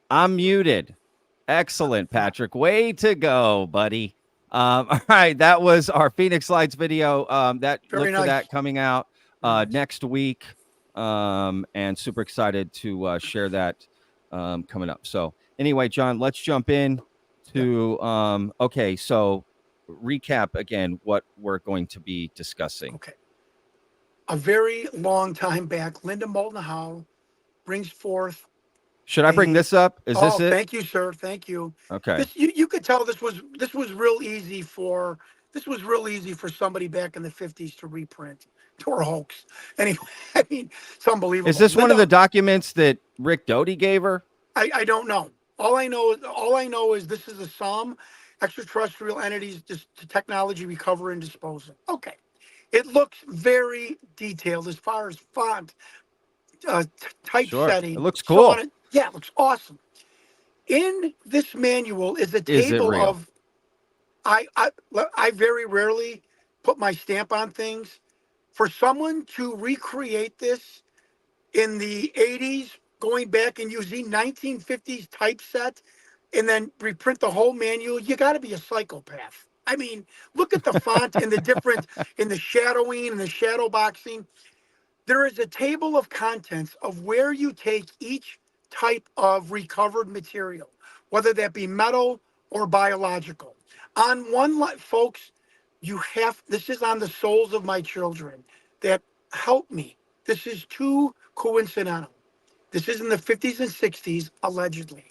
I'm muted. Excellent, Patrick. Way to go, buddy. All right, that was our Phoenix Lights video. That Very look for nice. that coming out next week. And super excited to share that coming up. So anyway, John, let's jump in to okay, so recap again what we're going to be discussing. Okay. A very long time back, Linda Moulton Howe brings forth. Should I bring this up? Is this it? Thank you, sir. Thank you. Okay. This, you could tell this was real easy for somebody back in the 50s to reprint or hoax. Anyway, I mean, it's unbelievable. Is this one of the documents that Rick Doty gave her? I don't know. All I know is this is a sum extraterrestrial entities just to technology recover and dispose of. Okay. It looks very detailed as far as font, typesetting. It looks cool. Yeah, it looks awesome. In this manual is a table of. I very rarely put my stamp on things. For someone to recreate this in the 80s, going back and using 1950s typeset, and then reprint the whole manual, you got to be a psychopath. I mean, look at the font and the different in the shadowing and the shadow boxing. There is a table of contents of where you take each type of recovered material, whether that be metal or biological. On one line, folks, this is on the souls of my children that help me. This is too coincidental. This is in the 50s and 60s, allegedly.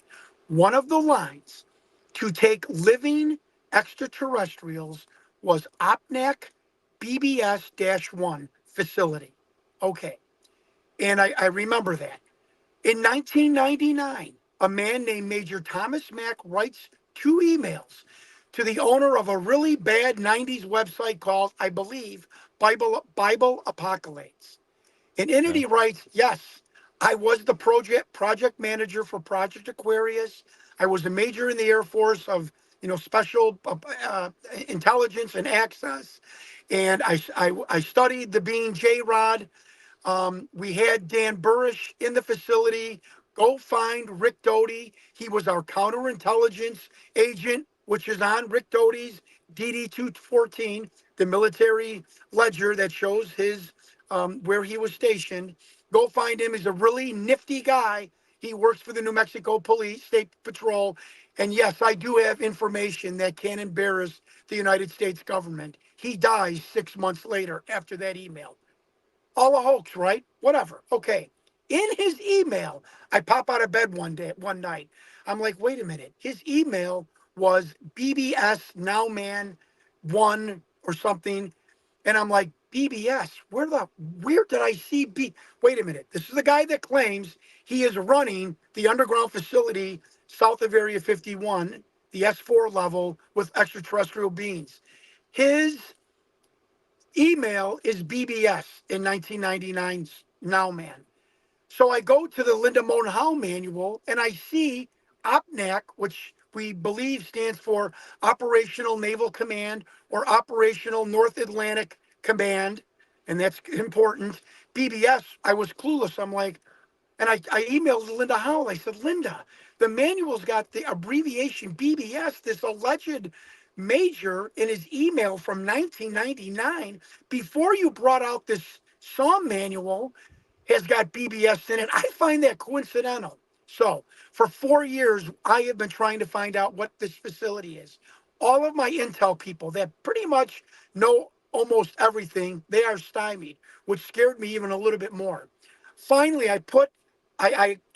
One of the lines to take living extraterrestrials was OPNAC BBS-1 facility. Okay. And I remember that. In 1999, a man named Major Thomas Mack writes 2 emails to the owner of a really bad 90s website called, I believe, Bible Apocalypse. And in it he writes, yes, I was the project manager for Project Aquarius. I was a major in the Air Force of special intelligence and access. And I studied the being J-Rod. We had Dan Burish in the facility. Go find Rick Doty. He was our counterintelligence agent, which is on Rick Doty's DD-214, the military ledger that shows his where he was stationed. Go find him. He's a really nifty guy. He works for the New Mexico Police, State Patrol. And yes, I do have information that can embarrass the United States government. He dies 6 months later after that email. All a hoax, right? Whatever. Okay. In his email, I pop out of bed one night. I'm like, wait a minute. His email was BBS Nowman 1 or something. And I'm like, BBS, where did I see wait a minute. This is the guy that claims he is running the underground facility south of Area 51, the S4 level with extraterrestrial beings. His email is BBS in 1999's Nowman. So I go to the Linda Moulton Howe manual and I see OPNAC, which we believe stands for Operational Naval Command or Operational North Atlantic Command. and that's important. BBS, I was clueless. I'm like, and I emailed Linda Howell. I said, Linda, the manual's got the abbreviation BBS, this alleged major in his email from 1999. Before you brought out this SOM manual, has got BBS in it. I find that coincidental. So for 4 years, I have been trying to find out what this facility is. All of my intel people that pretty much know almost everything, they are stymied, which scared me even a little bit more. Finally, I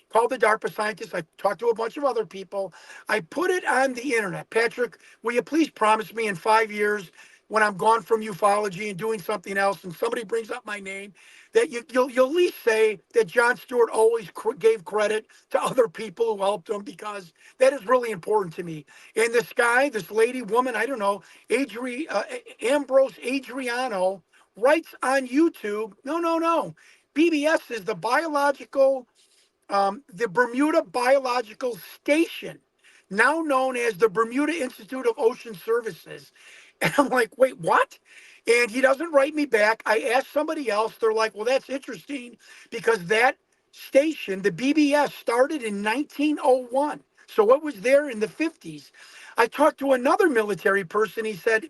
called the DARPA scientists. I talked to a bunch of other people. I put it on the internet. Patrick, will you please promise me in 5 years, when I'm gone from ufology and doing something else, and somebody brings up my name, that you'll at least say that John Stewart always gave credit to other people who helped him, because that is really important to me. And this guy, this lady, woman, I don't know, Ambrose Adriano, writes on YouTube, no. BBS is the Bermuda Biological Station, now known as the Bermuda Institute of Ocean Services. And I'm like, wait, what? And he doesn't write me back. I asked somebody else. They're like, well, that's interesting, because that station, the BBS, started in 1901. So it was there in the 50s. I talked to another military person. He said,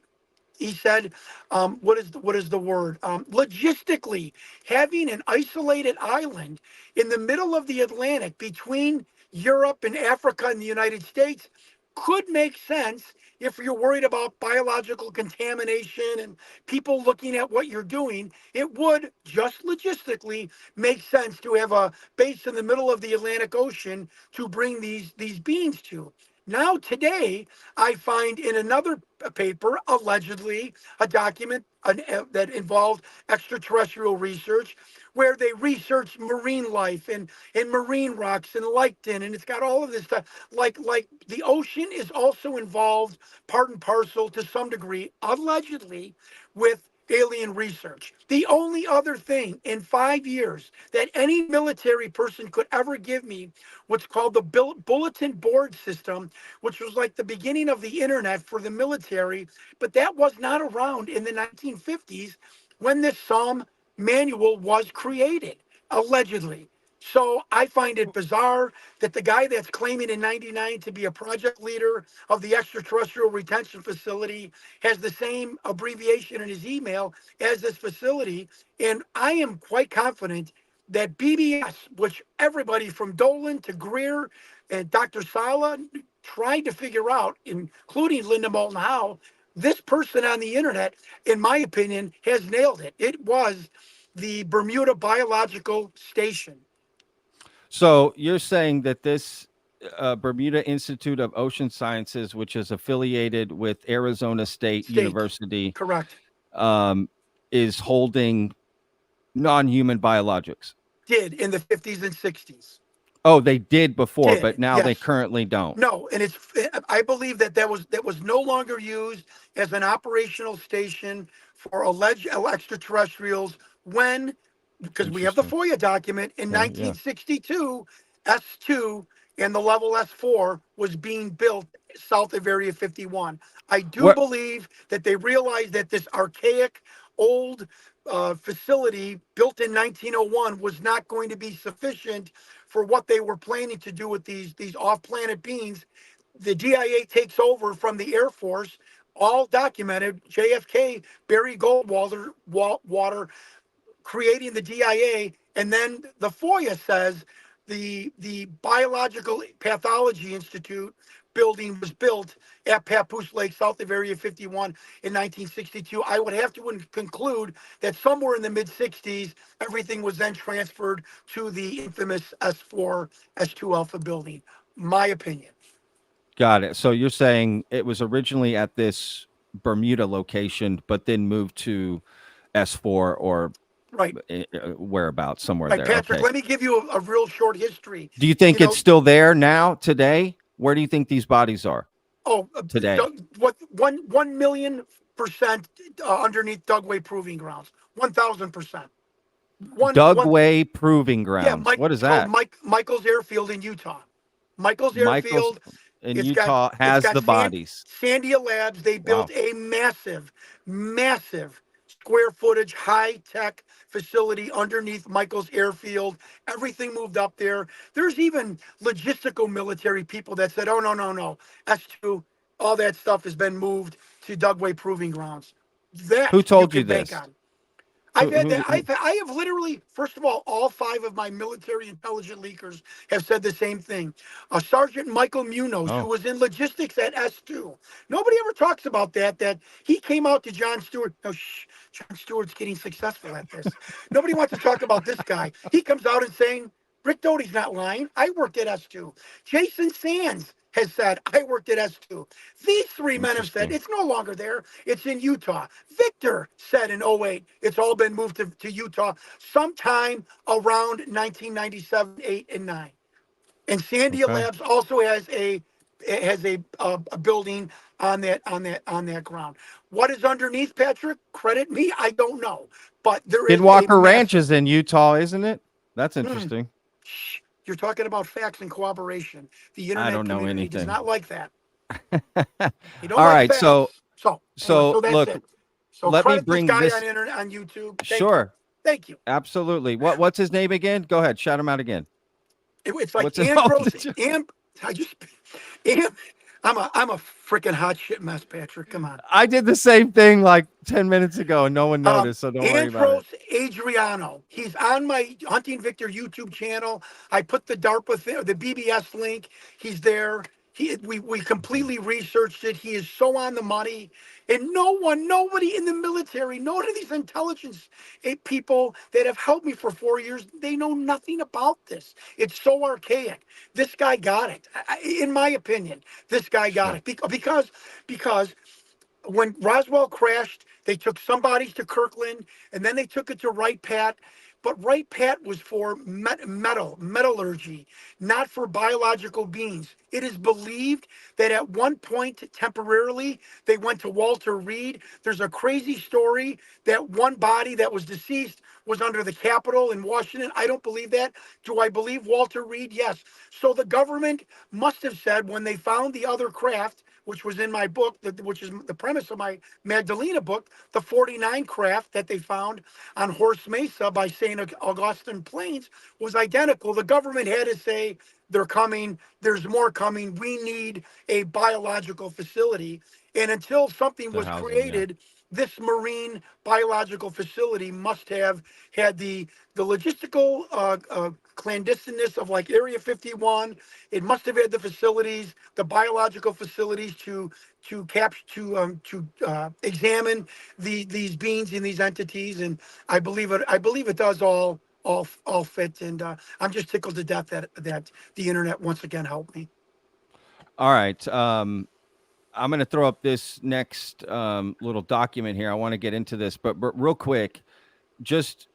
what is the word? Logistically, having an isolated island in the middle of the Atlantic between Europe and Africa and the United States could make sense if you're worried about biological contamination and people looking at what you're doing. It would just logistically make sense to have a base in the middle of the Atlantic Ocean to bring these beings to. Now, today, I find in another paper, allegedly, a document that involved extraterrestrial research, where they researched marine life and marine rocks and lichen, and it's got all of this stuff. Like the ocean is also involved, part and parcel to some degree, allegedly, with alien research. The only other thing in 5 years that any military person could ever give me, what's called the bulletin board system, which was like the beginning of the internet for the military, but that was not around in the 1950s when this SOM manual was created, allegedly. So I find it bizarre that the guy that's claiming in 99 to be a project leader of the extraterrestrial retention facility has the same abbreviation in his email as this facility. And I am quite confident that BBS, which everybody from Dolan to Greer and Dr. Sala tried to figure out, including Linda Moulton Howe, this person on the internet, in my opinion, has nailed it. It was the Bermuda Biological Station. So you're saying that this Bermuda Institute of Ocean Sciences, which is affiliated with Arizona State University, correct, is holding non-human biologics? Did in the 50s and 60s. Oh, they did before, but now they yes. currently don't. No, and I believe that was no longer used as an operational station for alleged extraterrestrials when, because we have the FOIA document in 1962, S2 and the level S4 was being built south of Area 51. I do believe that they realized that this archaic old facility built in 1901 was not going to be sufficient for what they were planning to do with these off-planet beings. The DIA takes over from the Air Force, all documented. JFK, Barry Goldwater, creating the DIA, and then the FOIA says the Biological Pathology Institute building was built at Papoose Lake, south of Area 51 in 1962. I would have to conclude that somewhere in the mid-60s, everything was then transferred to the infamous S4, S2 Alpha building. My opinion. Got it. So you're saying it was originally at this Bermuda location, but then moved to S4 or right whereabouts, somewhere right, there. Patrick, okay. Let me give you a real short history. Do you think it's still there now, today? Where do you think these bodies are? Today. What 1 million% underneath Dugway Proving Grounds. 1,000%. Dugway Proving Grounds. Yeah, what is that? Michael's Airfield in Utah. Michael's Airfield in Utah has the bodies. Sandia Labs. They built a massive square footage, high-tech facility underneath Michael's airfield. Everything moved up there. There's even logistical military people that said, oh, no. S2, all that stuff has been moved to Dugway Proving Grounds. That Who told you can bank this? on. I've had Who- that. I have literally, first of all 5 of my military intelligence leakers have said the same thing. Sergeant Michael Munoz, who was in logistics at S2. Nobody ever talks about that he came out to John Stewart. No, John Stewart's getting successful at this. Nobody wants to talk about this guy. He comes out and saying, Rick Doty's not lying. I worked at S2. Jason Sands has said, I worked at S2. These 3 men have said, it's no longer there. It's in Utah. Victor said in 08, it's all been moved to Utah sometime around 1997, 8, and 9. And Sandia Labs also has a building on that ground. What is underneath, Patrick? Credit me, I don't know. But there is Skidwalker Ranch is in Utah, isn't it? That's interesting. You're talking about facts and corroboration. The internet I don't know community anything. does not like that. You don't All like right, facts. so Anyway, that's look, it. So let me credit bring this guy this on internet on YouTube. Sure. Thank you. Absolutely. What's his name again? Go ahead, shout him out again. It's like What's his- Ambrose. I'm a freaking hot shit mess, Patrick. Come on. I did the same thing like 10 minutes ago and no one noticed, so don't worry about it. Ambrose Adriano. He's on my Hunting Victor YouTube channel. I put the Darpa the BBS link. He's there. We completely researched it. He is so on the money. And nobody in the military, none of these intelligence people that have helped me for 4 years, they know nothing about this. It's so archaic. This guy got it. In my opinion, this guy got it. Because when Roswell crashed, they took some bodies to Kirkland, and then they took it to Wright Pat. But Wright Pat was for metallurgy, not for biological beings. It is believed that at one point, temporarily, they went to Walter Reed. There's a crazy story that one body that was deceased was under the Capitol in Washington. I don't believe that. Do I believe Walter Reed? Yes. So the government must have said when they found the other craft, which was in my book, which is the premise of my Magdalena book, the 49 craft that they found on Horse Mesa by St. Augustine Plains was identical. The government had to say, they're coming, there's more coming, we need a biological facility. And until something was created, this marine biological facility must have had the logistical clandestineness of like Area 51. It must have had the facilities, the biological facilities to examine these beings and these entities. And I believe it does all fit. And I'm just tickled to death that the internet once again helped me. All right. I'm going to throw up this next little document here. I want to get into this, but real quick, just,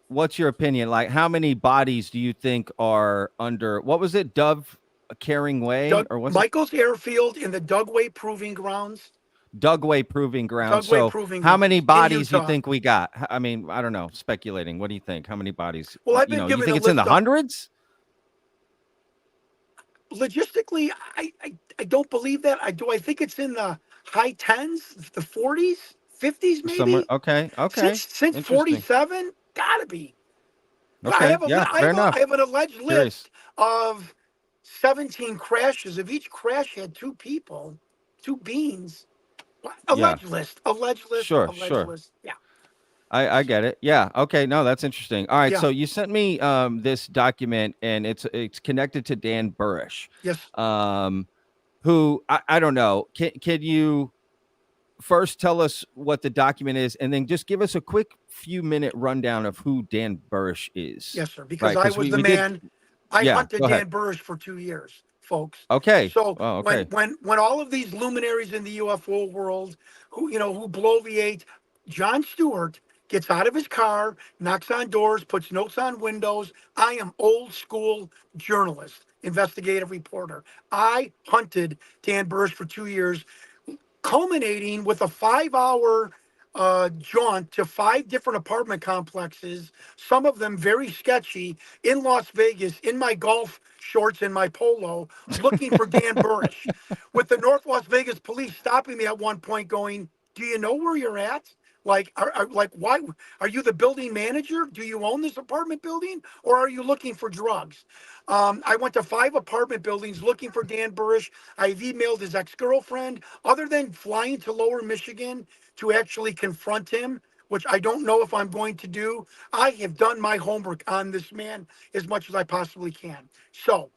what's your opinion? Like, how many bodies do you think are under, what was it, Dove Carrying Way? Or what's Michael's Airfield in the Dugway Proving Grounds. Dugway Proving Grounds. Dugway So Proving how Grounds many in bodies you Utah. think we got? I mean, I don't know, speculating. What do you think? How many bodies? Well, I've been you given think a it's in the list of- hundreds? Logistically, I don't believe that. I think it's in the high 10s, the 40s, 50s, maybe. Somewhere. Okay. Since Interesting. 47, gotta be. Okay. I have fair enough. I have an alleged Curious. list of 17 crashes. If each crash had 2 people, 2 beings. Alleged list. Sure. List. Yeah. I get it. Yeah. Okay. No, that's interesting. All right. Yeah. So you sent me this document, and it's connected to Dan Burish. Yes. Who I don't know. Can you first tell us what the document is, and then just give us a quick few-minute rundown of who Dan Burish is? Yes, sir. Because Right, I was the we did- man. I Yeah, hunted go ahead. Dan Burish for 2 years, folks. Okay. So Oh, okay. when all of these luminaries in the UFO world who bloviate, John Stewart gets out of his car, knocks on doors, puts notes on windows. I am old school journalist, investigative reporter. I hunted Dan Burish for 2 years, culminating with a 5-hour jaunt to 5 different apartment complexes, some of them very sketchy, in Las Vegas, in my golf shorts and my polo, looking for Dan Burish, with the North Las Vegas police stopping me at one point going, do you know where you're at? Like, why are you the building manager? Do you own this apartment building, or are you looking for drugs? I went to 5 apartment buildings looking for Dan Burish. I've emailed his ex-girlfriend. Other than flying to Lower Michigan to actually confront him, which I don't know if I'm going to do, I have done my homework on this man as much as I possibly can. So,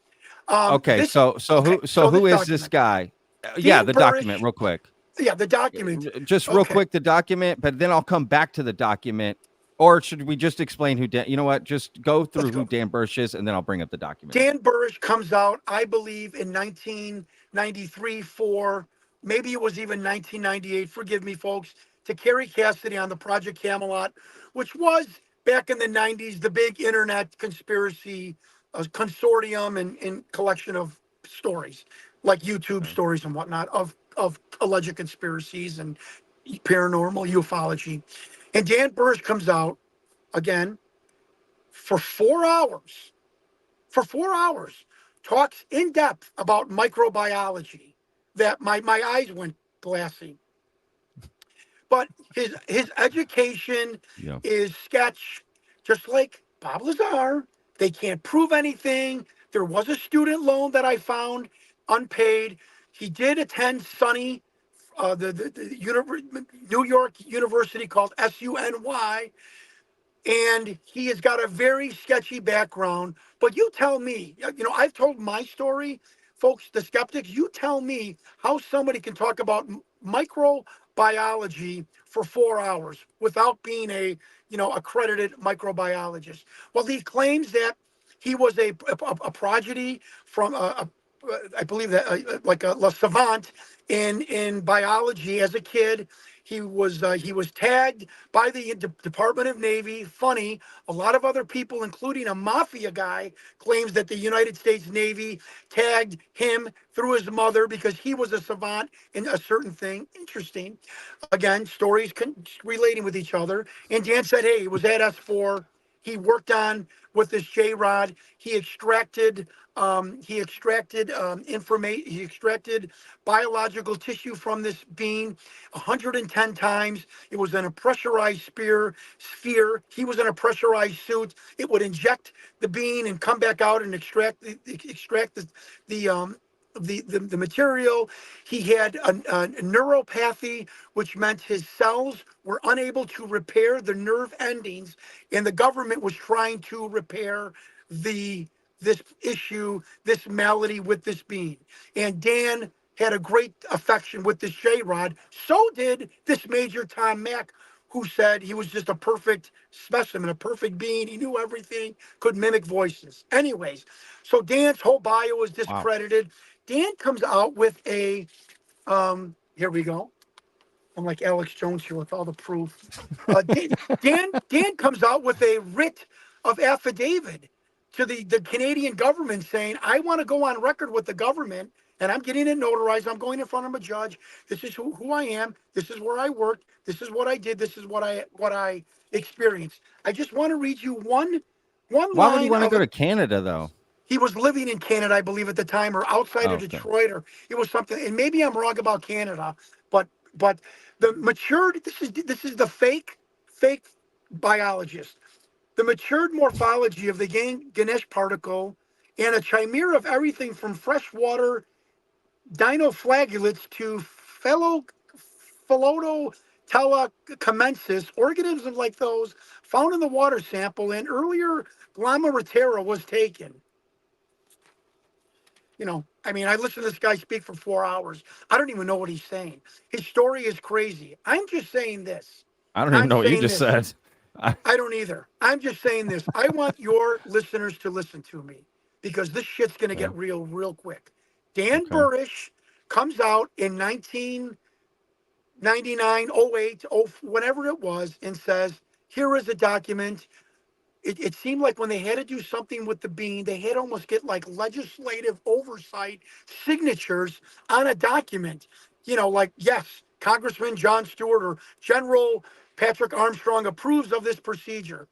Okay, this, so okay, who this is this document. guy? Yeah, Dan the Burish, document, real quick. yeah, the document. Just real Okay. quick, the document, but then I'll come back to the document. Or should we just explain who Dan? You know what? Just go through who Dan Burish is, and then I'll bring up the document. Dan Burish comes out, I believe, in 1993, 4, maybe it was even 1998. Forgive me, folks. To Carrie Cassidy on the Project Camelot, which was back in the 90s the big internet conspiracy consortium and collection of stories, like YouTube stories and whatnot of alleged conspiracies and paranormal ufology. And Dan Burish comes out again for 4 hours. For 4 hours, talks in depth about microbiology that my eyes went glassy. But his education is sketch, just like Bob Lazar. They can't prove anything. There was a student loan that I found unpaid. He did attend SUNY, the New York University called SUNY, and he has got a very sketchy background. But you tell me, I've told my story, folks, the skeptics, you tell me how somebody can talk about microbiology for 4 hours without being a, accredited microbiologist. Well, he claims that he was a prodigy from I believe that like a savant in biology as a kid. He was tagged by the Department of Navy. Funny, a lot of other people, including a mafia guy, claims that the United States Navy tagged him through his mother because he was a savant in a certain thing. Interesting. Again, stories relating with each other. And Dan said, hey, he was at S4. He worked on with this J-Rod. He extracted information. He extracted biological tissue from this bean 110 times. It was in a pressurized sphere. He was in a pressurized suit. It would inject the bean and come back out and extract the material. He had a neuropathy, which meant his cells were unable to repair the nerve endings, and the government was trying to repair this issue, this malady with this bean. And Dan had a great affection with this J-Rod. So did this Major Tom Mack, who said he was just a perfect specimen, a perfect being. He knew everything, could mimic voices. Anyways, so Dan's whole bio was discredited. Wow. Dan comes out with a, here we go. I'm like Alex Jones here with all the proof. Dan comes out with a writ of affidavit to the Canadian government saying, I want to go on record with the government, and I'm getting it notarized. I'm going in front of a judge. This is who I am. This is where I worked. This is what I did. This is what I experienced. I just want to read you one line. Why would he want to go to Canada, though? He was living in Canada, I believe, at the time, or outside of Detroit, or it was something. And maybe I'm wrong about Canada, but the matured. This is the fake biologist. The matured morphology of the Ganesh particle and a chimera of everything from freshwater dinoflagellates to Philodotella organisms like those found in the water sample, and earlier Glomerotera was taken. I listened to this guy speak for 4 hours. I don't even know what he's saying. His story is crazy. I'm just saying this. I don't even know what you just said. I don't either. I'm just saying this. I want your listeners to listen to me because this shit's going to get real quick. Dan Burish comes out in 1999, 08, whenever it was, and says, here is a document. It seemed like when they had to do something with the bean, they had to almost get like legislative oversight signatures on a document. Yes, Congressman John Stewart or General Patrick Armstrong approves of this procedure.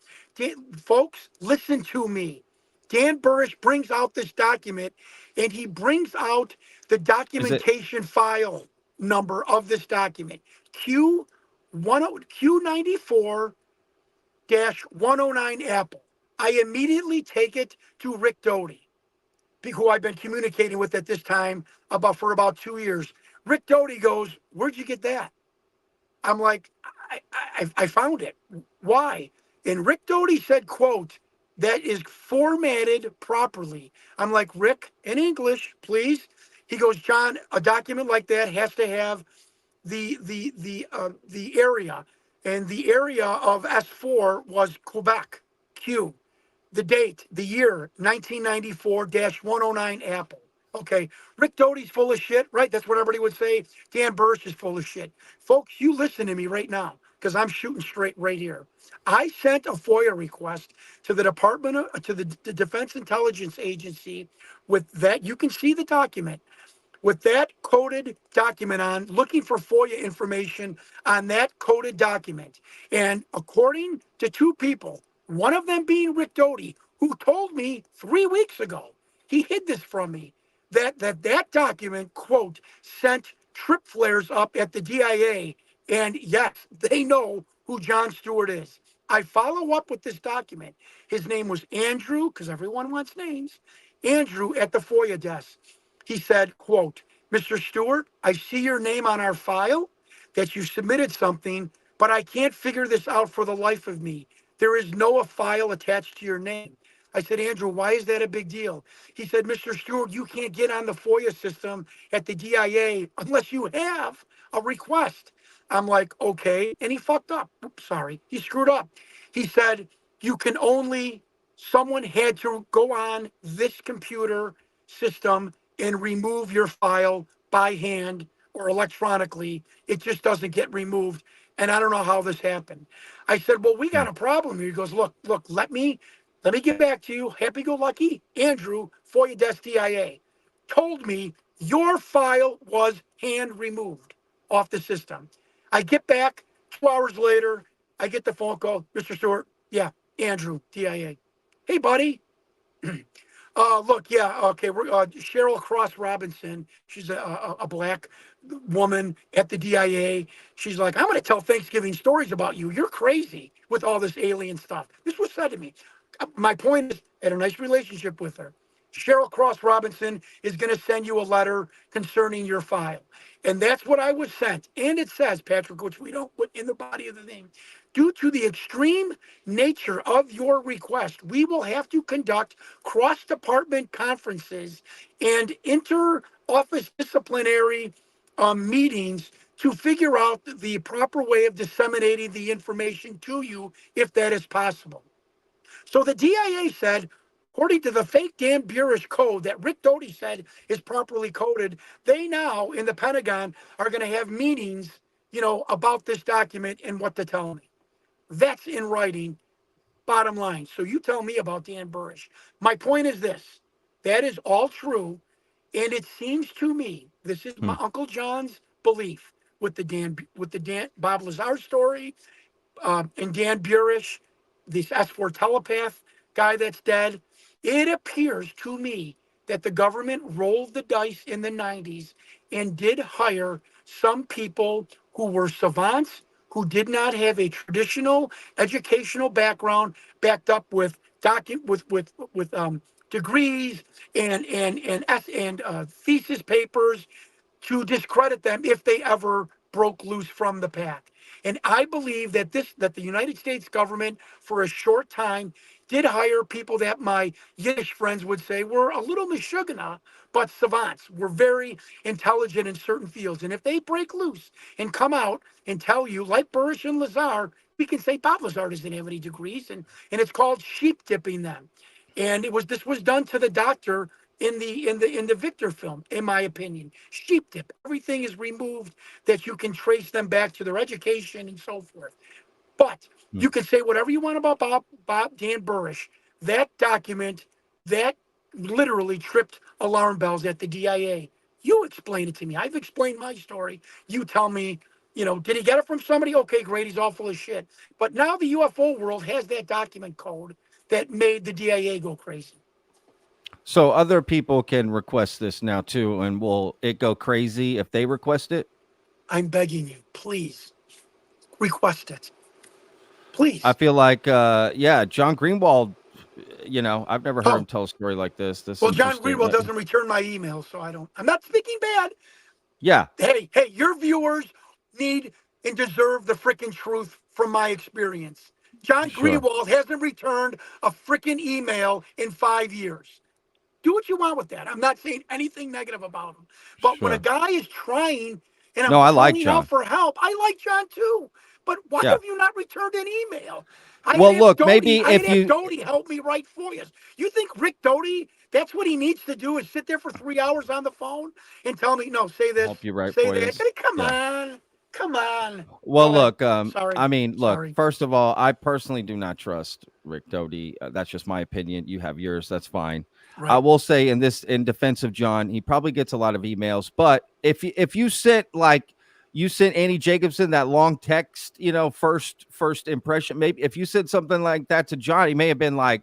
Folks, listen to me. Dan Burish brings out this document, and he brings out the documentation file number of this document, Q94-109 Apple. I immediately take it to Rick Doty, who I've been communicating with at this time for about 2 years. Rick Doty goes, "Where'd you get that?" I'm like, I found it. Why? And Rick Doty said, quote, "That is formatted properly." I'm like, "Rick, in English, please." He goes, "John, a document like that has to have the area, and the area of S4 was Quebec, Q. The date, the year, 1994-109 Apple. Okay, Rick Doty's full of shit, right? That's what everybody would say. Dan Burish is full of shit. Folks, you listen to me right now, because I'm shooting straight right here. I sent a FOIA request to the the Defense Intelligence Agency with that. You can see the document with that coded document on, looking for FOIA information on that coded document. And according to two people, one of them being Rick Doty, who told me 3 weeks ago, he hid this from me, that document, quote, sent trip flares up at the DIA. And yes, they know who John Stewart is. I follow up with this document. His name was Andrew, because everyone wants names. Andrew at the FOIA desk. He said, quote, "Mr. Stewart, I see your name on our file that you submitted something, but I can't figure this out for the life of me. There is no file attached to your name." I said, "Andrew, why is that a big deal?" He said, "Mr. Stewart, you can't get on the FOIA system at the DIA unless you have a request." I'm like, "Okay." And he fucked up. Oops, sorry. He screwed up. He said, someone had to go on this computer system and remove your file by hand or electronically. It just doesn't get removed. And I don't know how this happened. I said, "Well, we got a problem here." He goes, look, let me get back to you. Happy-go-lucky Andrew, FOIA Desk DIA, told me your file was hand removed off the system. I get back 2 hours later. I get the phone call, "Mr. Stewart, yeah, Andrew, DIA. Hey, buddy." Look, yeah, okay. We're Cheryl Cross Robinson. She's a black woman at the DIA. She's like, "I'm going to tell Thanksgiving stories about you. You're crazy with all this alien stuff." This was said to me. My point is, I had a nice relationship with her. Cheryl Cross Robinson is going to send you a letter concerning your file. And that's what I was sent. And it says, Patrick, which we don't put in the body of the thing, "Due to the extreme nature of your request, we will have to conduct cross-department conferences and inter-office disciplinary meetings to figure out the proper way of disseminating the information to you, if that is possible." So the DIA said, according to the fake Dan Burish code that Rick Doty said is properly coded, they now in the Pentagon are going to have meetings, about this document and what to tell me. That's in writing, bottom line. So you tell me about Dan Burish. My point is this: that is all true. And it seems to me, this is my Uncle John's belief with the Bob Lazar story, and Dan Burish, this S4 telepath guy that's dead. It appears to me that the government rolled the dice in the 90s and did hire some people who were savants, who did not have a traditional educational background backed up with degrees and thesis papers, to discredit them if they ever broke loose from the pack. And I believe that the United States government, for a short time, did hire people that my Yiddish friends would say were a little mishugana, but savants, were very intelligent in certain fields. And if they break loose and come out and tell you, like Burish and Lazar, we can say Bob Lazar doesn't have any degrees, and it's called sheep dipping them. And this was done to the doctor in the Victor film, in my opinion. Sheep dip. Everything is removed that you can trace them back to their education and so forth. But you can say whatever you want about Dan Burish. That document, that literally tripped alarm bells at the DIA. You explain it to me. I've explained my story. You tell me, did he get it from somebody? Okay, great. He's all full of shit. But now the UFO world has that document code that made the DIA go crazy. So other people can request this now too, and will it go crazy if they request it? I'm begging you, please. request it. Please. I feel like, John Greenwald, I've never heard him tell a story like this. Well, John Greenwald doesn't return my emails, so I'm not speaking bad. Yeah. Hey, your viewers need and deserve the freaking truth from my experience. John Greenwald hasn't returned a freaking email in 5 years. Do what you want with that. I'm not saying anything negative about him. But when a guy is trying and I'm calling out for help, I like John too. But why have you not returned an email? Maybe if you Doty help me write for you. You think Rick Doty, that's what he needs to do is sit there for 3 hours on the phone and tell me, no, say this, help you write say for that. you. Come on. Well, look, Sorry. First of all, I personally do not trust Rick Doty. That's just my opinion. You have yours. That's fine. Right. I will say in defense of John, he probably gets a lot of emails, but if you sent Andy Jacobson that long text, first impression, maybe if you said something like that to John, he may have been like,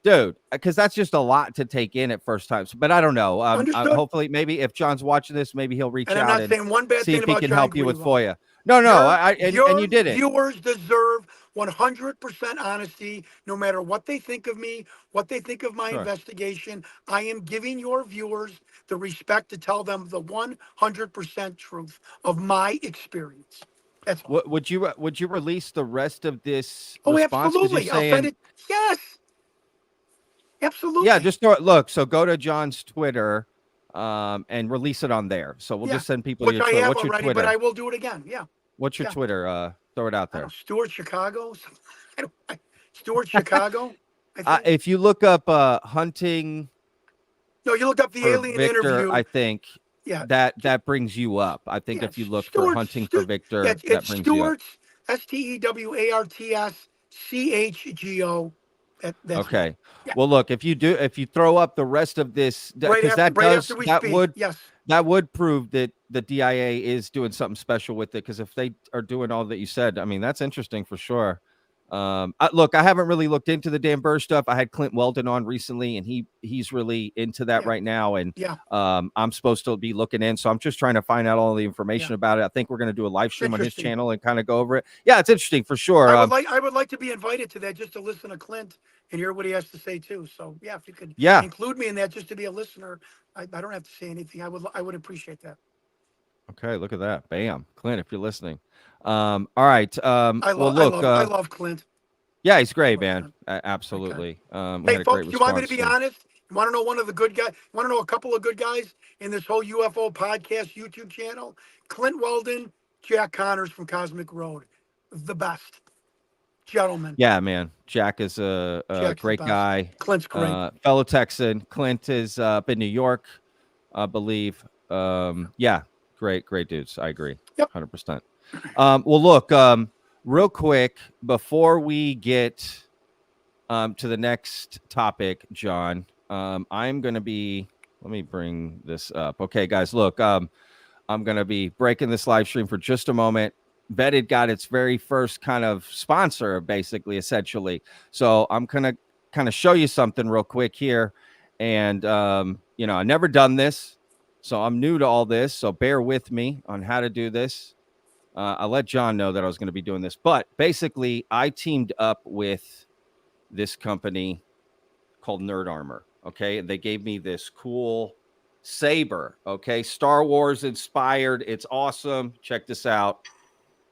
dude, because that's just a lot to take in at first time. But I don't know. Hopefully, maybe if John's watching this, maybe he'll reach out and saying one bad see thing if he about can John help you with Greenwald. FOIA. No, and you did it. Viewers deserve 100% honesty, no matter what they think of me, what they think of my investigation. I am giving your viewers the respect to tell them the 100% truth of my experience. That's all. Would you release the rest of this? Oh, response? absolutely. I'll send it. Yes. Absolutely. Yeah, just look. So go to John's Twitter, and release it on there. So we'll just send people Which your I Twitter. have What's your already, Twitter? but I will do it again. Yeah. What's your Twitter? Throw it out there. Stewart Chicago. Stewart Chicago. If you look up hunting. No, you look up the alien Victor, interview. I think. Yeah. That brings you up. I think if you look for hunting for Victor, that brings Stewart's, you up. STEWARTSCHGO. That's okay. Well, look, if you throw up the rest of this, because that would prove that the DIA is doing something special with it. Because if they are doing all that you said, I mean, that's interesting for sure. Look, I haven't really looked into the Dan Burish stuff. I had Clint Weldon on recently, and he's really into that right now. And I'm supposed to be looking in, so I'm just trying to find out all the information about it. I think we're going to do a live stream on his channel and kind of go over it. Yeah, it's interesting for sure. I would like to be invited to that just to listen to Clint and hear what he has to say too. So yeah, if you could include me in that just to be a listener, I don't have to say anything. I would appreciate that. Okay, look at that. Bam. Clint, if you're listening. All right. I love Clint. Yeah, he's great, man. Absolutely. Okay. Hey, folks, you want me to be honest? You want to know one of the good guys? You want to know a couple of good guys in this whole UFO podcast YouTube channel? Clint Weldon, Jack Connors from Cosmic Road. The best. Gentlemen. Yeah, man. Jack is a great guy. Clint's great. Fellow Texan. Clint is up in New York, I believe. Yeah, great dudes. I agree. Yep. 100%. Well, look, real quick, before we get to the next topic, John, I'm going to be, let me bring this up. Okay, guys, look, I'm going to be breaking this live stream for just a moment. Vetted got its very first kind of sponsor, basically, essentially. So I'm going to kind of show you something real quick here. And, I never done this, so I'm new to all this. So bear with me on how to do this. I let John know that I was going to be doing this, but basically I teamed up with this company called Nerd Armor. Okay. They gave me this cool saber. Okay. Star Wars inspired. It's awesome. Check this out.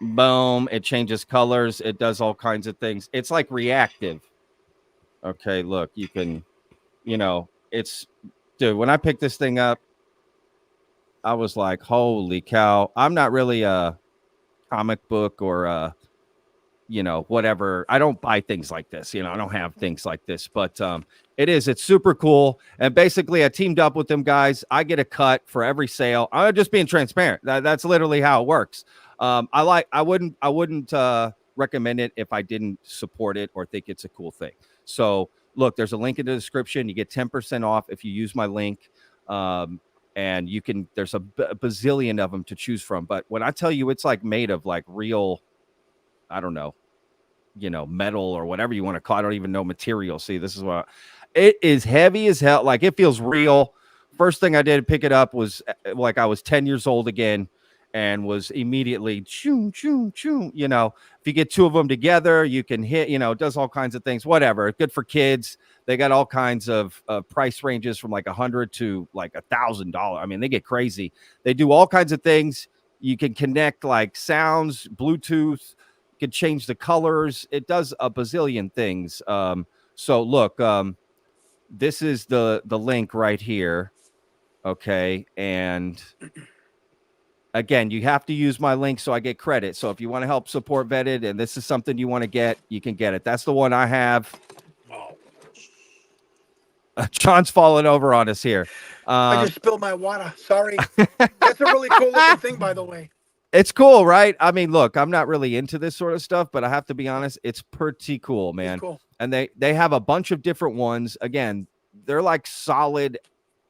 Boom. It changes colors. It does all kinds of things. It's like reactive. Okay. Look, you can, dude, when I picked this thing up, I was like, holy cow. I'm not really a comic book or whatever. I don't buy things like this. I don't have things like this, but it's super cool. And basically I teamed up with them guys. I get a cut for every sale. I'm just being transparent. That's literally how it works. I wouldn't recommend it if I didn't support it or think it's a cool thing. So look, there's a link in the description. You get 10% off if you use my link. And there's a bazillion of them to choose from. But when I tell you it's like made of like real, I don't know, metal or whatever you want to call it. I don't even know material. See, this is what it is, heavy as hell. Like it feels real. First thing I did to pick it up was like I was 10 years old again. and was immediately choo, choo, choo. You know, if you get two of them together, you can hit, you know, it does all kinds of things, whatever. Good for kids. They got all kinds of price ranges from like $100 to like $1,000. I mean, they get crazy. They do all kinds of things. You can connect like sounds, Bluetooth, you can change the colors. It does a bazillion things. So look, this is the link right here. Okay. And again, you have to use my link so I get credit. So if you want to help support Vetted and this is something you want to get, you can get it. That's the one I have. John's falling over on us here. I just spilled my water. Sorry. That's a really cool looking thing, by the way. It's cool, right? I mean, look, I'm not really into this sort of stuff, but I have to be honest, it's pretty cool, man. Cool. And they have a bunch of different ones. Again, they're like solid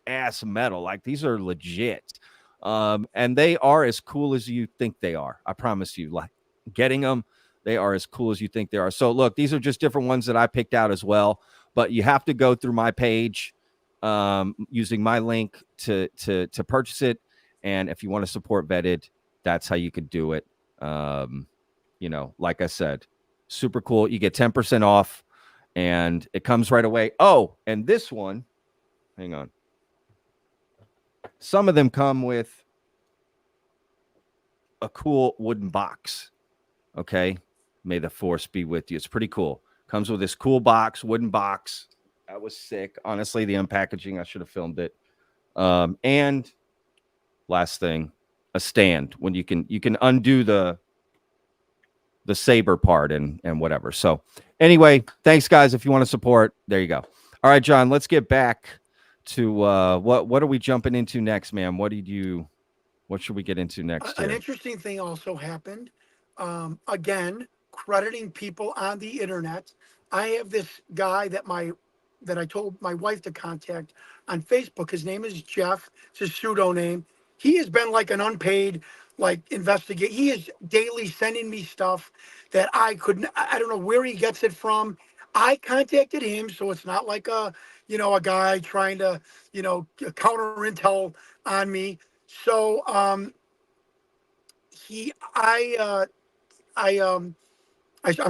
ass metal. Like these are legit. And they are as cool as you think they are. I promise you, like getting them, they are as cool as you think they are. So look, these are just different ones that I picked out as well, but you have to go through my page, using my link to purchase it. And if you want to support Vetted, that's how you could do it. You know, like I said, super cool. You get 10% off and it comes right away. Oh, and this one, hang on. Some of them come with a cool wooden box. Okay. May the force be with you. It's pretty cool. Comes with this cool box, wooden box. That was sick. Honestly, the unpackaging, I should have filmed it. And last thing, a stand when you can undo the saber part and whatever. So anyway, thanks guys. If you want to support, there you go. All right, John, let's get back to what are we jumping into next, man? What should we get into next An here? interesting thing also happened. Again, crediting people on the internet. I have this guy that I told my wife to contact on Facebook. His name is Jeff. It's his pseudonym. He has been like an unpaid investigate. He is daily sending me stuff that I don't know where he gets it from. I contacted him, so it's not like a guy trying to, counter intel on me. So I'm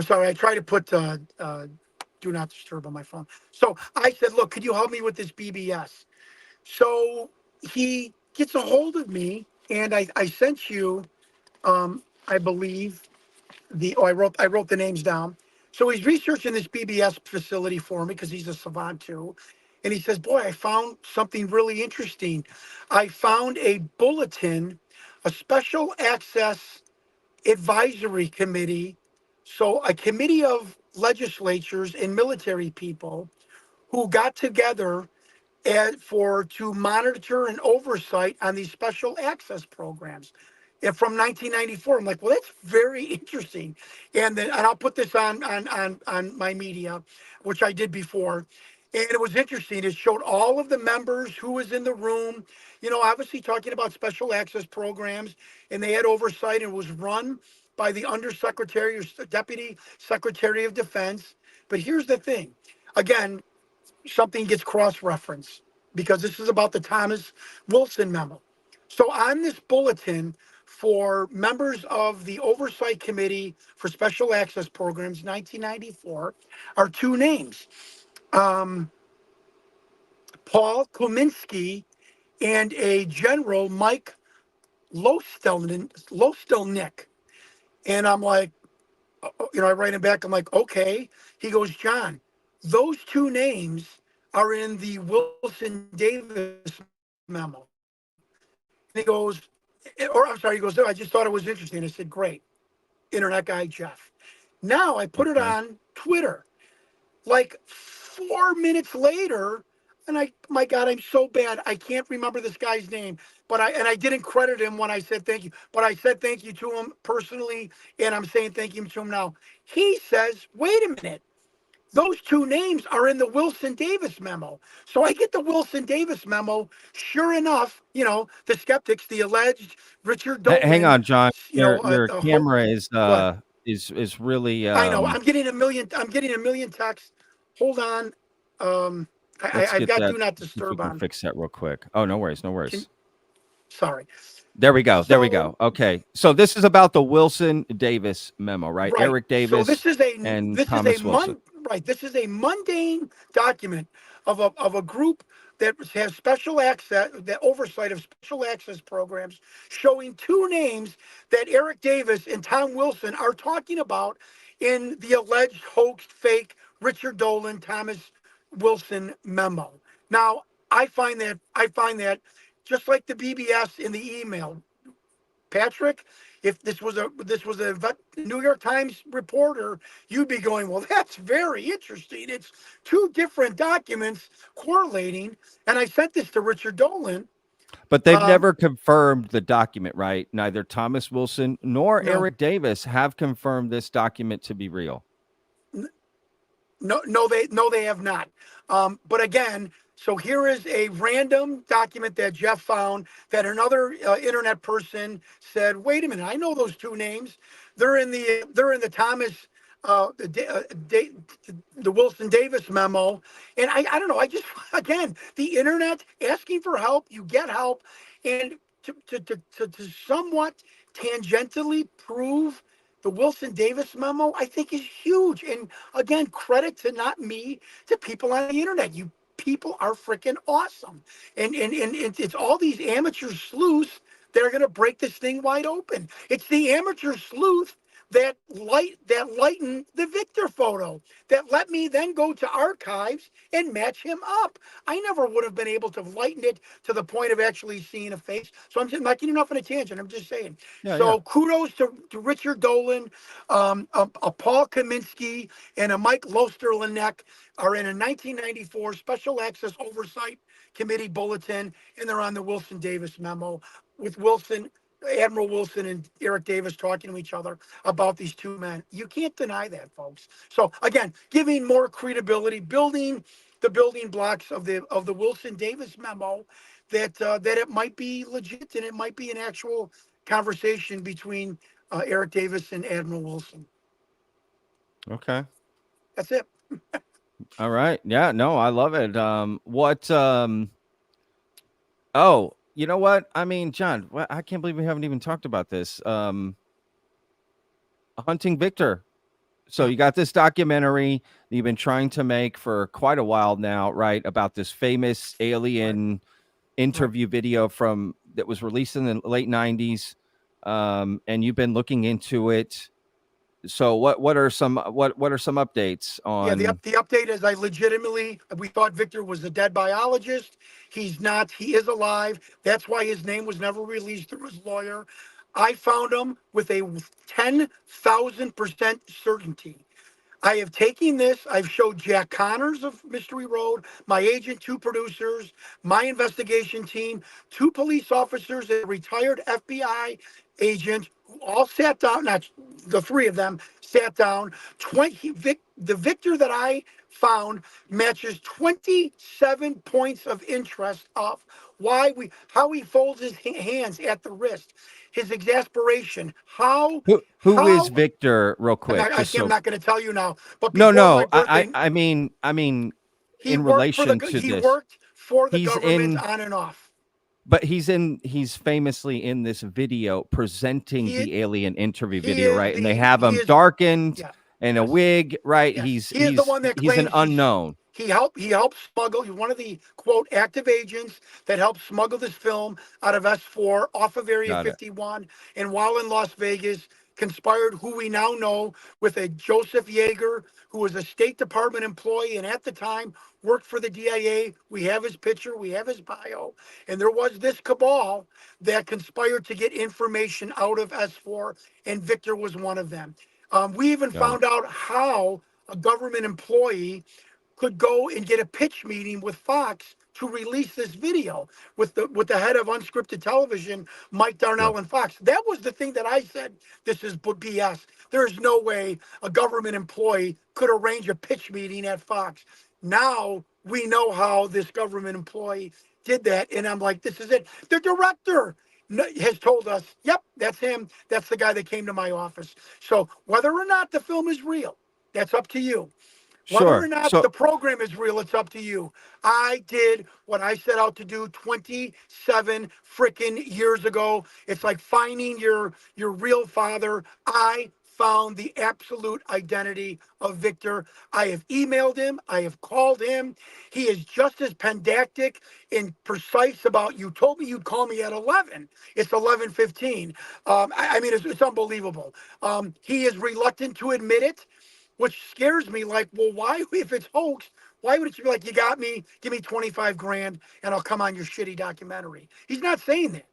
sorry, I tried to put do not disturb on my phone. So I said, look, could you help me with this BBS? So he gets a hold of me, and I sent you, I believe, I wrote the names down. So he's researching this BBS facility for me because he's a savant too. And he says, boy, I found something really interesting. I found a bulletin, a special access advisory committee. So a committee of legislatures and military people who got together to monitor and oversight on these special access programs. And from 1994, I'm like, well, that's very interesting. And I'll put this on my media, which I did before. And it was interesting. It showed all of the members who was in the room, obviously talking about special access programs, and they had oversight. It was run by the Undersecretary or Deputy Secretary of Defense. But here's the thing. Again, something gets cross-referenced because this is about the Thomas Wilson memo. So on this bulletin for members of the Oversight Committee for Special Access Programs, 1994, are two names. Paul Kuminski and a General Mike Lostelnik. And I'm like, I write him back. I'm like, okay. He goes, John, those two names are in the Wilson Davis memo. And he goes, he goes, I just thought it was interesting. I said, great. Internet guy, Jeff. Now I put it on Twitter. Like 4 minutes later, and my God, I'm so bad. I can't remember this guy's name, but I didn't credit him when I said thank you, but I said thank you to him personally, and I'm saying thank you to him now. He says, wait a minute. Those two names are in the Wilson Davis memo. So I get the Wilson Davis memo. Sure enough, the skeptics, the alleged Richard Dolan. Hang on, John. Your camera is really. I know. I'm getting a million texts. Hold on. I've got do not disturb on. Fix that real quick. Oh, no worries. Sorry. There we go. There we go. Okay. So this is about the Wilson Davis memo, right? Eric Davis So this is and Thomas Wilson. This is a mundane document of a group that has special access, the oversight of special access programs, showing two names that Eric Davis and Tom Wilson are talking about in the alleged hoax, fake Richard Dolan, Thomas Wilson memo. Now, I find that just like the BBS in the email, Patrick, if this was a New York Times reporter, you'd be going, well, that's very interesting. It's two different documents correlating. And I sent this to Richard Dolan. But they've never confirmed the document, right? Neither Thomas Wilson nor Eric Davis have confirmed this document to be real. No, they have not. But again, so here is a random document that Jeff found that another internet person said, "Wait a minute, I know those two names. They're in the Thomas the Wilson Davis memo." And I don't know. I just, again, the internet asking for help, you get help, and to somewhat tangentially prove the Wilson Davis memo, I think, is huge. And again, credit to not me, to people on the internet. You people are freaking awesome. And it's all these amateur sleuths that are going to break this thing wide open. It's the amateur sleuth that lighten the Victor photo, that let me then go to archives and match him up. I never would have been able to lighten it to the point of actually seeing a face. So I'm not getting off on a tangent. I'm just saying. Kudos to Richard Dolan, a Paul Kaminsky, and a Mike Losterlinek are in a 1994 Special Access Oversight Committee bulletin, and they're on the Wilson Davis memo with Admiral Wilson and Eric Davis talking to each other about these two men. You can't deny that, folks. So again, giving more credibility, building the building blocks of the Wilson Davis memo, that it might be legit and it might be an actual conversation between Eric Davis and Admiral Wilson. Okay. That's it. All right. Yeah, no, I love it. Oh, you know what? I mean, John, I can't believe we haven't even talked about this. Hunting Victor. So you got this documentary that you've been trying to make for quite a while now, right? About this famous alien interview video that was released in the late 90s. And you've been looking into it. So what are some updates on? Yeah, the update is we thought Victor was a dead biologist. He's not. He is alive. That's why his name was never released through his lawyer. I found him with a 10,000% certainty. I have taken this. I've showed Jack Connors of Mystery Road, my agent, two producers, my investigation team, two police officers, a retired FBI agent, who all sat down. Not the three of them sat down. The Victor that I found matches 27 points of interest of how he folds his hands at the wrist, his exasperation, who is Victor, real quick? I'm not going to tell you now. But no. I mean, in relation to this, he worked for the government on and off. But he's famously in this video presenting the alien interview video, right? And they have him darkened and a wig, right? Yes. He's the one that he's an unknown. He helped smuggle. He's one of the, quote, active agents that helped smuggle this film out of S4 off of Area 51. And while in Las Vegas, conspired who we now know with a Joseph Yeager, who was a State Department employee and at the time worked for the DIA. We have his picture. We have his bio. And there was this cabal that conspired to get information out of S4, and Victor was one of them. We even found out how a government employee could go and get a pitch meeting with Fox to release this video with the head of unscripted television, Mike Darnell, and Fox. That was the thing that I said, this is BS. There's no way a government employee could arrange a pitch meeting at Fox. Now we know how this government employee did that, and I'm like, this is it. The director has told us, yep, that's him. That's the guy that came to my office. So whether or not the film is real, that's up to you. Whether Sure. or not So the program is real, it's up to you. I did what I set out to do 27 freaking years ago. It's like finding your real father. I found the absolute identity of Victor. I have emailed him. I have called him. He is just as pedantic and precise about, you told me you'd call me at 11. It's 11:15. I mean, it's unbelievable. He is reluctant to admit it, which scares me. Like, well, why, if it's hoax, why would it be like, you got me, give me 25 grand and I'll come on your shitty documentary? He's not saying that.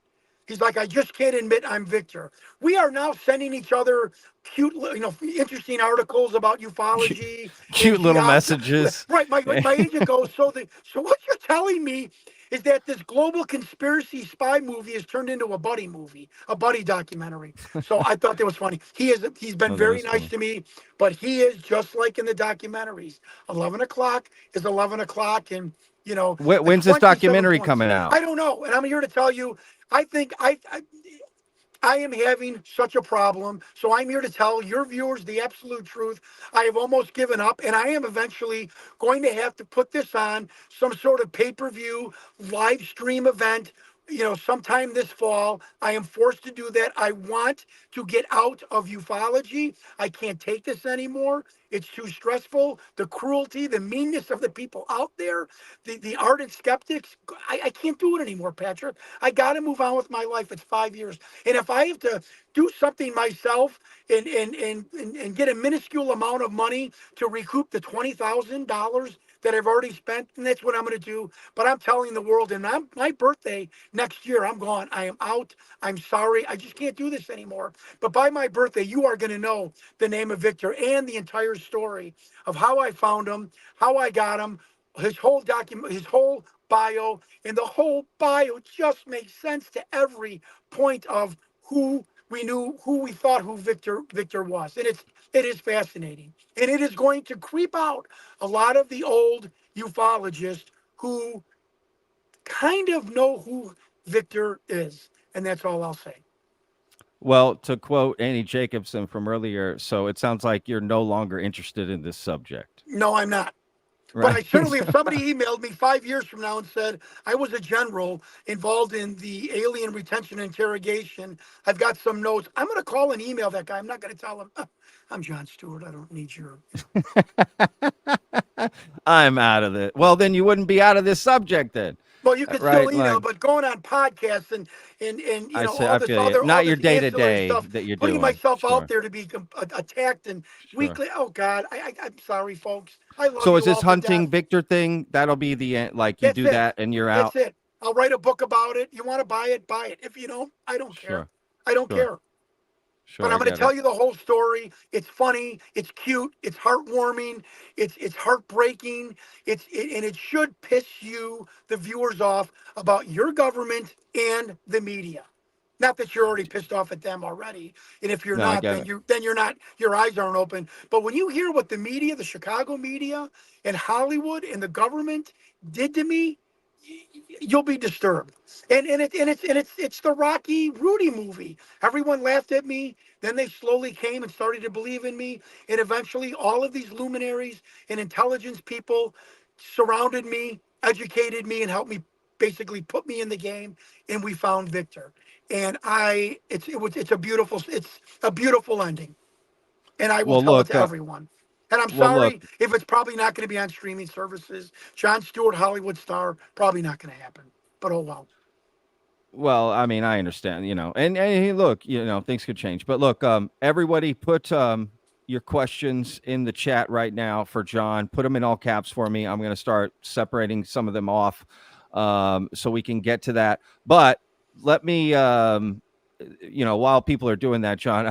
He's like, I just can't admit I'm Victor. We are now sending each other cute, interesting articles about ufology. cute and little messages. Right. My agent goes, so what you're telling me is that this global conspiracy spy movie is turned into a buddy movie, a buddy documentary. So I thought that was funny. He's been Oh, that very is nice funny. to me, but he is just like in the documentaries. 11 o'clock is 11 o'clock, and When's this 27 documentary points. coming out? I don't know, and I'm here to tell you, I think I am having such a problem. So I'm here to tell your viewers the absolute truth. I have almost given up, and I am eventually going to have to put this on some sort of pay-per-view live stream event, sometime this fall. I am forced to do that. I want to get out of ufology. I can't take this anymore. It's too stressful. The cruelty, the meanness of the people out there, the ardent skeptics. I can't do it anymore, Patrick. I got to move on with my life. It's 5 years. And if I have to do something myself and get a minuscule amount of money to recoup the $20,000 that I've already spent, and that's what I'm going to do. But I'm telling the world, and my birthday next year, I'm gone. I am out. I'm sorry. I just can't do this anymore. But by my birthday, you are going to know the name of Victor and the entire story of how I found him, how I got him, his whole document, his whole bio, and the whole bio just makes sense to every point of who we knew, who we thought who Victor was. And it is fascinating. And it is going to creep out a lot of the old ufologists who kind of know who Victor is. And that's all I'll say. Well, to quote Annie Jacobson from earlier, so it sounds like you're no longer interested in this subject. No, I'm not. Right. But I certainly, if somebody emailed me 5 years from now and said, I was a general involved in the alien retention interrogation, I've got some notes, I'm going to call and email that guy. I'm not going to tell him, I'm John Stewart. I don't need your... I'm out of it. Well, then you wouldn't be out of this subject then. Well, you could right? still email, but going on podcasts and all this other, not all your this day to ancillary day stuff, that you're putting doing. myself Sure. out there to be attacked and weekly. Oh God, I'm sorry, folks. I love So you is this all to hunting death. Victor thing? That'll be the end. Like you That's do it. that and you're out. That's it. I'll write a book about it. You want to buy it, buy it. If you don't, I don't care. I don't care. Sure, But I'm going to tell you the whole story. It's funny. It's cute. It's heartwarming. It's heartbreaking. And it should piss you, the viewers, off about your government and the media. Not that you're already pissed off at them already. And if you're not, then you're not. Your eyes aren't open. But when you hear what the media, the Chicago media, and Hollywood and the government did to me, you'll be disturbed. And it's the Rocky Rudy movie. Everyone laughed at me. Then they slowly came and started to believe in me. And eventually all of these luminaries and intelligence people surrounded me, educated me, and helped me basically put me in the game. And we found Victor. And it's a beautiful ending. And I will tell it to everyone. And I'm sorry if it's probably not going to be on streaming services. Jon Stewart, Hollywood star, probably not going to happen. But oh well. Well, I mean, I understand, and hey, look, things could change. But look, everybody put your questions in the chat right now for John. Put them in all caps for me. I'm going to start separating some of them off so we can get to that. But let me, while people are doing that, John,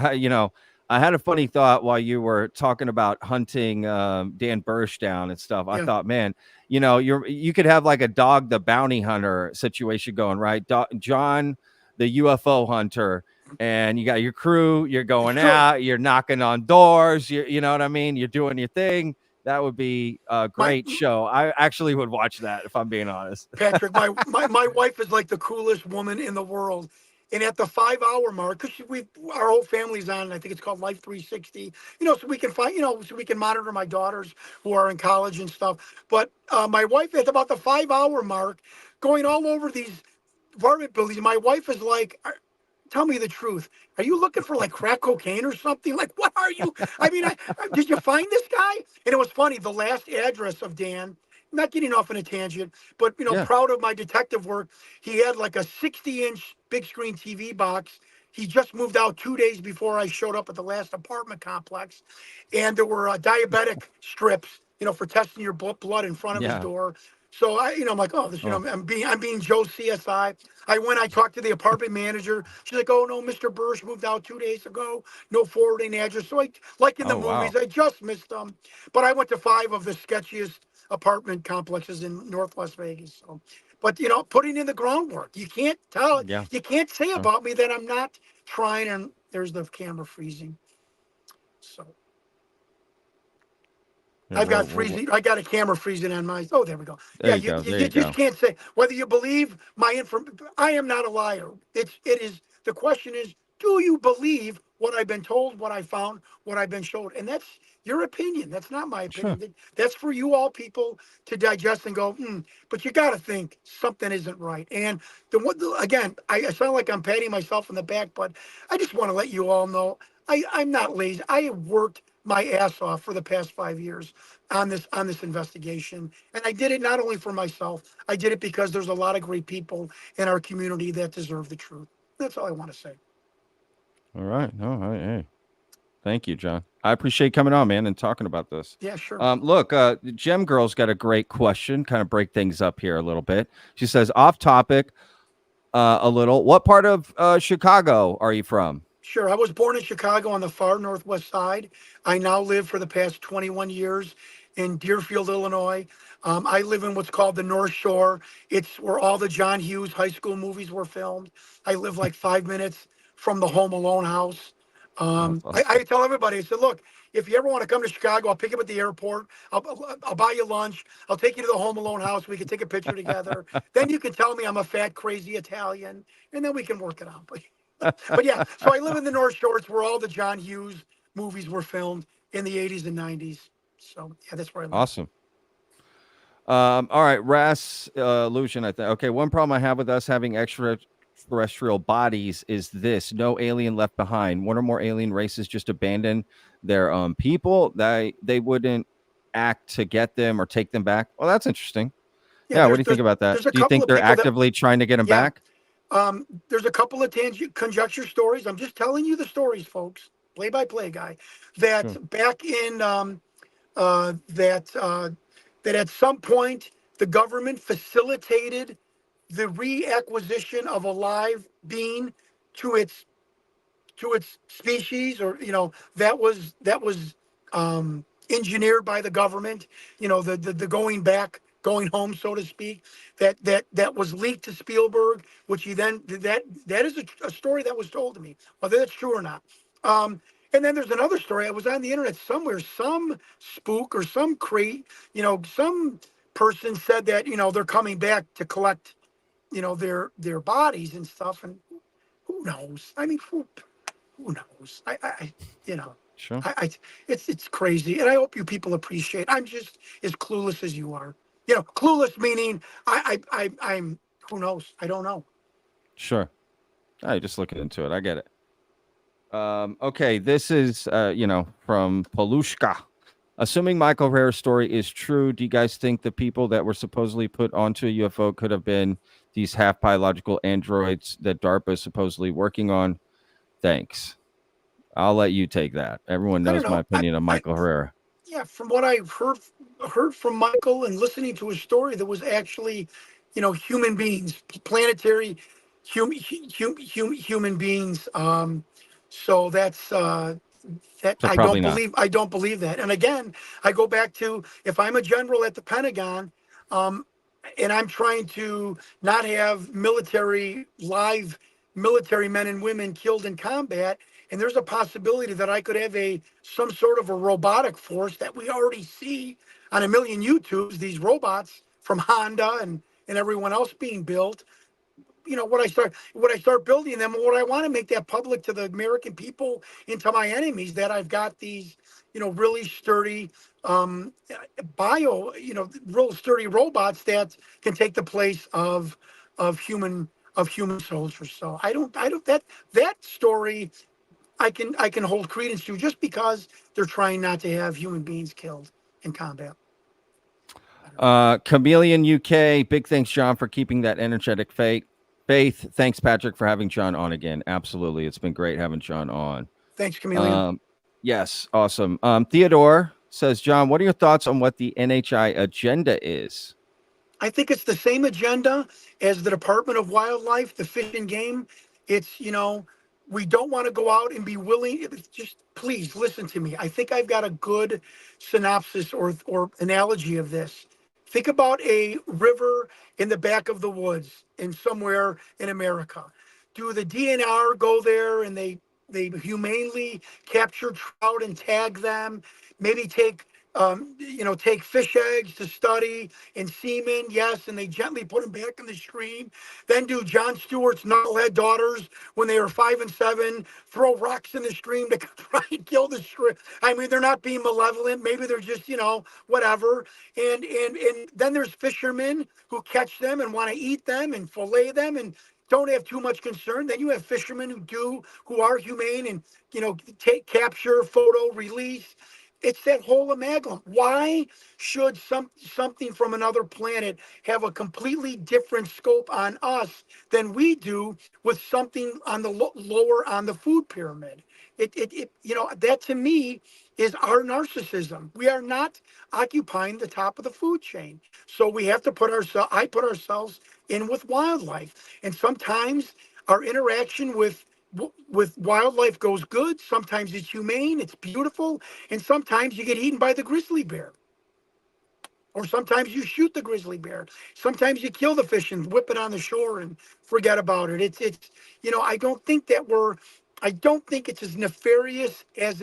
I had a funny thought while you were talking about hunting Dan Burish down and stuff. I thought, man, you could have like a Dog the Bounty Hunter situation going, right? John, the UFO hunter, and you got your crew. You're going out. You're knocking on doors. You know what I mean? You're doing your thing. That would be a great show. I actually would watch that if I'm being honest. Patrick, my wife is like the coolest woman in the world. And at the 5-hour mark, because our whole family's on, I think it's called Life 360, so we can find, so we can monitor my daughters who are in college and stuff. But my wife, at about the 5-hour mark, going all over these apartment buildings, my wife is like, tell me the truth. Are you looking for like crack cocaine or something? Like, what are you? I mean, did you find this guy? And it was funny. The last address of Dan, not getting off on a tangent, but, proud of my detective work. He had like a 60-inch big screen TV box. He just moved out 2 days before I showed up at the last apartment complex. And there were diabetic strips, for testing your blood in front of his door. So I'm like, oh, this, I'm being Joe CSI. I talked to the apartment manager. She's like, oh no, Mr. Burish moved out 2 days ago. No forwarding address. So like in the movies, I just missed them. But I went to 5 of the sketchiest apartment complexes in North Las Vegas. So, but putting in the groundwork, you can't tell. Yeah. You can't say about me that I'm not trying. And there's the camera freezing. So. Yeah, I've got freezing. I got a camera freezing on my. Oh, there we go. There Yeah, you go. you just can't say whether you believe my information. I am not a liar. It is. The question is, do you believe what I've been told, what I found, what I've been showed? And that's your opinion. That's not my opinion. Sure. That's for you all people to digest and go. But you got to think something isn't right. And again, I sound like I'm patting myself in the back, but I just want to let you all know I'm not lazy. I have worked my ass off for the past 5 years on this investigation, and I did it not only for myself. I did it because there's a lot of great people in our community that deserve the truth. That's all I want to say. All right. No, hey. Thank you, John. I appreciate coming on, man, and talking about this. Yeah, sure. Look, Gem Girl's got a great question. Kind of break things up here a little bit. She says, off topic, a little. What part of Chicago are you from? Sure. I was born in Chicago on the far northwest side. I now live for the past 21 years in Deerfield, Illinois. I live in what's called the North Shore. It's where all the John Hughes high school movies were filmed. I live like 5 minutes from the Home Alone house. I tell everybody, I said, look, if you ever want to come to Chicago, I'll pick you up at the airport. I'll buy you lunch. I'll take you to the Home Alone house. We can take a picture together. Then you can tell me I'm a fat, crazy Italian, and then we can work it out. But yeah, so I live in the North Shore. It's where all the John Hughes movies were filmed in the 80s and 90s. So yeah, that's where I live. Awesome. All right, Ras Illusion, I think. Okay, one problem I have with us having extraterrestrial bodies is this: no alien left behind. One or more alien races just abandon their people. They wouldn't act to get them or take them back. Well, that's interesting. Yeah, what do you think about that? Do you think they're actively trying to get them back? There's a couple of conjecture stories. I'm just telling you the stories, folks. Play-by-play guy. That back in that at some point the government facilitated the reacquisition of a live being to its species, or that was engineered by the government. The going home, so to speak, that was leaked to Spielberg, which he then that is a story that was told to me, whether that's true or not. And then there's another story. I was on the internet somewhere, some spook or some some person said that they're coming back to collect their bodies and stuff, and who knows? I mean, who knows? Sure. It's crazy, and I hope you people appreciate. I'm just as clueless as you are. Clueless meaning I'm who knows? I don't know. Sure. I just looking into it. I get it. Okay, this is from Palushka. Assuming Michael Herrera's story is true, do you guys think the people that were supposedly put onto a UFO could have been these half biological androids that DARPA is supposedly working on? Thanks. I'll let you take that. Everyone knows my opinion on Michael Herrera. Yeah, from what I've heard from Michael and listening to his story, there was actually, human beings, planetary human beings. So that's that So I probably don't not. believe. I don't believe that. And again, I go back to, if I'm a general at the Pentagon, and I'm trying to not have live military men and women killed in combat, and there's a possibility that I could have some sort of a robotic force that we already see on a million YouTubes, these robots from Honda and everyone else being built. would I start building them, or would I want to make that public to the American people and to my enemies that I've got these, really sturdy, real sturdy robots that can take the place of human soldiers. So I don't that story I can hold credence to, just because they're trying not to have human beings killed in combat. Chameleon UK, big thanks, John, for keeping that energetic faith. Thanks, Patrick, for having John on again. Absolutely. It's been great having John on. Thanks, Chameleon. Yes, awesome. Theodore says, John, what are your thoughts on what the NHI agenda is? I think it's the same agenda as the Department of Wildlife, the Fish and Game. It's, we don't want to go out and be willing. Just please listen to me. I think I've got a good synopsis or analogy of this. Think about a river in the back of the woods in somewhere in America. Do the DNR go there and they humanely capture trout and tag them? Maybe take fish eggs to study and semen, yes, and they gently put them back in the stream. Then do John Stewart's knucklehead daughters, when they were 5 and 7, throw rocks in the stream to try and kill the shrimp. I mean, they're not being malevolent. Maybe they're just, whatever. And then there's fishermen who catch them and want to eat them and fillet them and don't have too much concern. Then you have fishermen who are humane and, capture, photo, release. It's that whole amalgam. Why should something from another planet have a completely different scope on us than we do with something on the lower on the food pyramid? That to me is our narcissism. We are not occupying the top of the food chain. So we have to put ourselves in with wildlife. And sometimes our interaction with wildlife goes good. Sometimes it's humane, it's beautiful, and sometimes you get eaten by the grizzly bear. Or sometimes you shoot the grizzly bear. Sometimes you kill the fish and whip it on the shore and forget about it. It's I don't think it's as nefarious as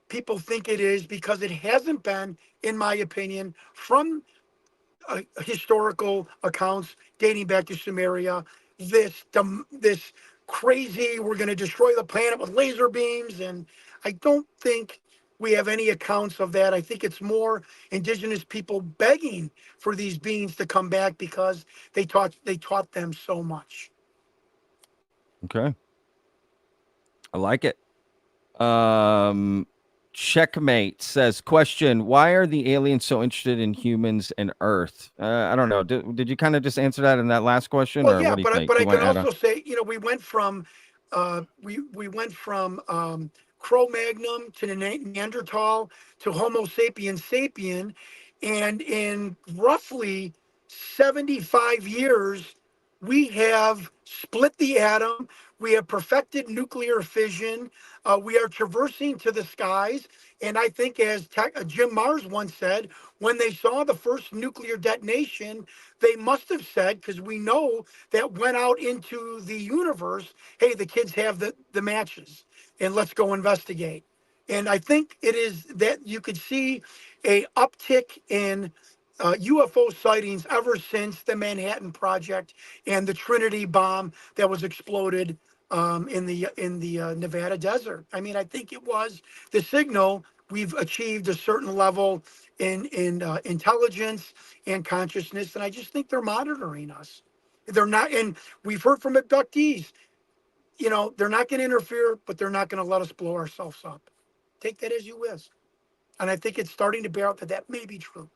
people think it is, because it hasn't been, in my opinion, from historical accounts dating back to Sumeria. This crazy, we're going to destroy the planet with laser beams, and I don't think we have any accounts of that. I think it's more indigenous people begging for these beings to come back because they taught them so much. Okay, I like it. Checkmate says, question, why are the aliens so interested in humans and Earth? I don't know. Did you kind of just answer that in that last question? Well, or yeah, what do you think? but I can also say, we went from Cro-Magnon to Neanderthal to Homo sapiens sapien, and in roughly 75 years, we have split the atom. We have perfected nuclear fission. We are traversing to the skies. And I think, as Jim Mars once said, when they saw the first nuclear detonation, they must have said, because we know that went out into the universe, hey, the kids have the matches, and let's go investigate. And I think it is that you could see a uptick in UFO sightings ever since the Manhattan Project and the Trinity bomb that was exploded in the Nevada desert. I mean, I think it was the signal. We've achieved a certain level in intelligence and consciousness, and I just think they're monitoring us. They're not, and we've heard from abductees, they're not going to interfere, but they're not going to let us blow ourselves up. Take that as you wish. And I think it's starting to bear out that may be true.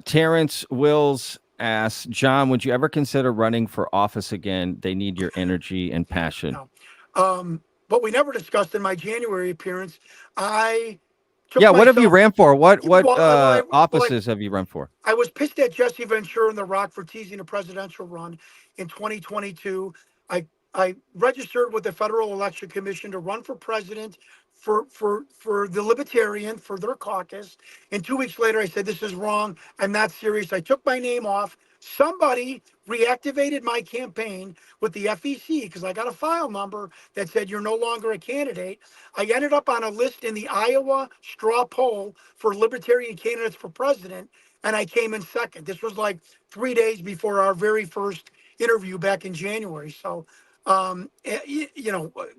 Terrence Wills asks, John, would you ever consider running for office again? They need your energy and passion. No. But we never discussed in my January appearance. What have you ran for? What offices have you run for? I was pissed at Jesse Ventura and The Rock for teasing a presidential run in 2022. I registered with the Federal Election Commission to run for president for the Libertarian, for their caucus. And 2 weeks later, I said, this is wrong. I'm not serious. I took my name off. Somebody reactivated my campaign with the FEC because I got a file number that said you're no longer a candidate. I ended up on a list in the Iowa straw poll for Libertarian candidates for president, and I came in second. This was like 3 days before our very first interview back in January. So,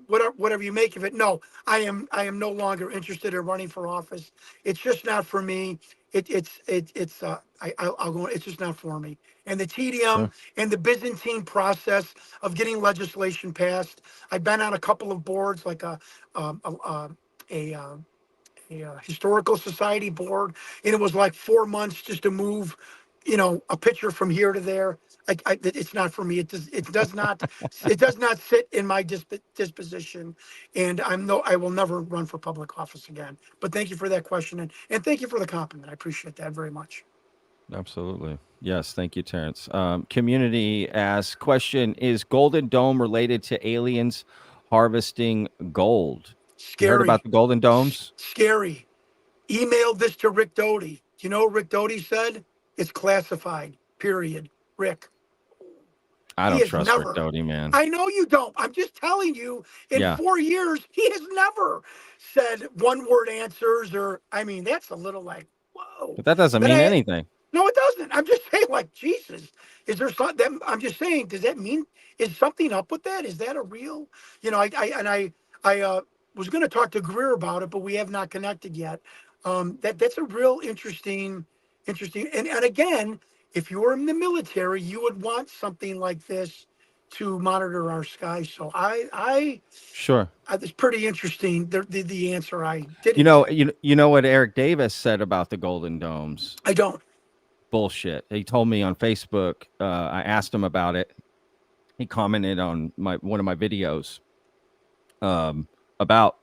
whatever you make of it. No, I am no longer interested in running for office. It's just not for me. I'll go. It's just not for me. And the tedium and the Byzantine process of getting legislation passed. I've been on a couple of boards, like a historical society board, and it was like 4 months just to move, a picture from here to there. It's not for me. It does not sit in my disposition, and I will never run for public office again. But thank you for that question, and thank you for the compliment. I appreciate that very much. Absolutely. Yes. Thank you, Terrence. Community asks, question, is Golden Dome related to aliens harvesting gold? You heard Scary. about the Golden Domes? Scary. Emailed this to Rick Doty. Do you know what Rick Doty said? It's classified. Period. Rick. I He don't has trust never- Rick Doty, man. I know you don't. I'm just telling you, in Yeah. 4 years, he has never said one-word answers that's a little like, whoa. But that doesn't mean anything. No, it doesn't. I'm just saying, like, Jesus, is there something? I'm just saying, does that mean, is something up with that? Is that a real, I was going to talk to Greer about it, but we have not connected yet. That's a real interesting, and again, if you were in the military, you would want something like this to monitor our skies. So Sure. it's pretty interesting. The answer I did. You know what Eric Davis said about the Golden Domes? I don't. Bullshit. He told me on Facebook. I asked him about it. He commented on one of my videos about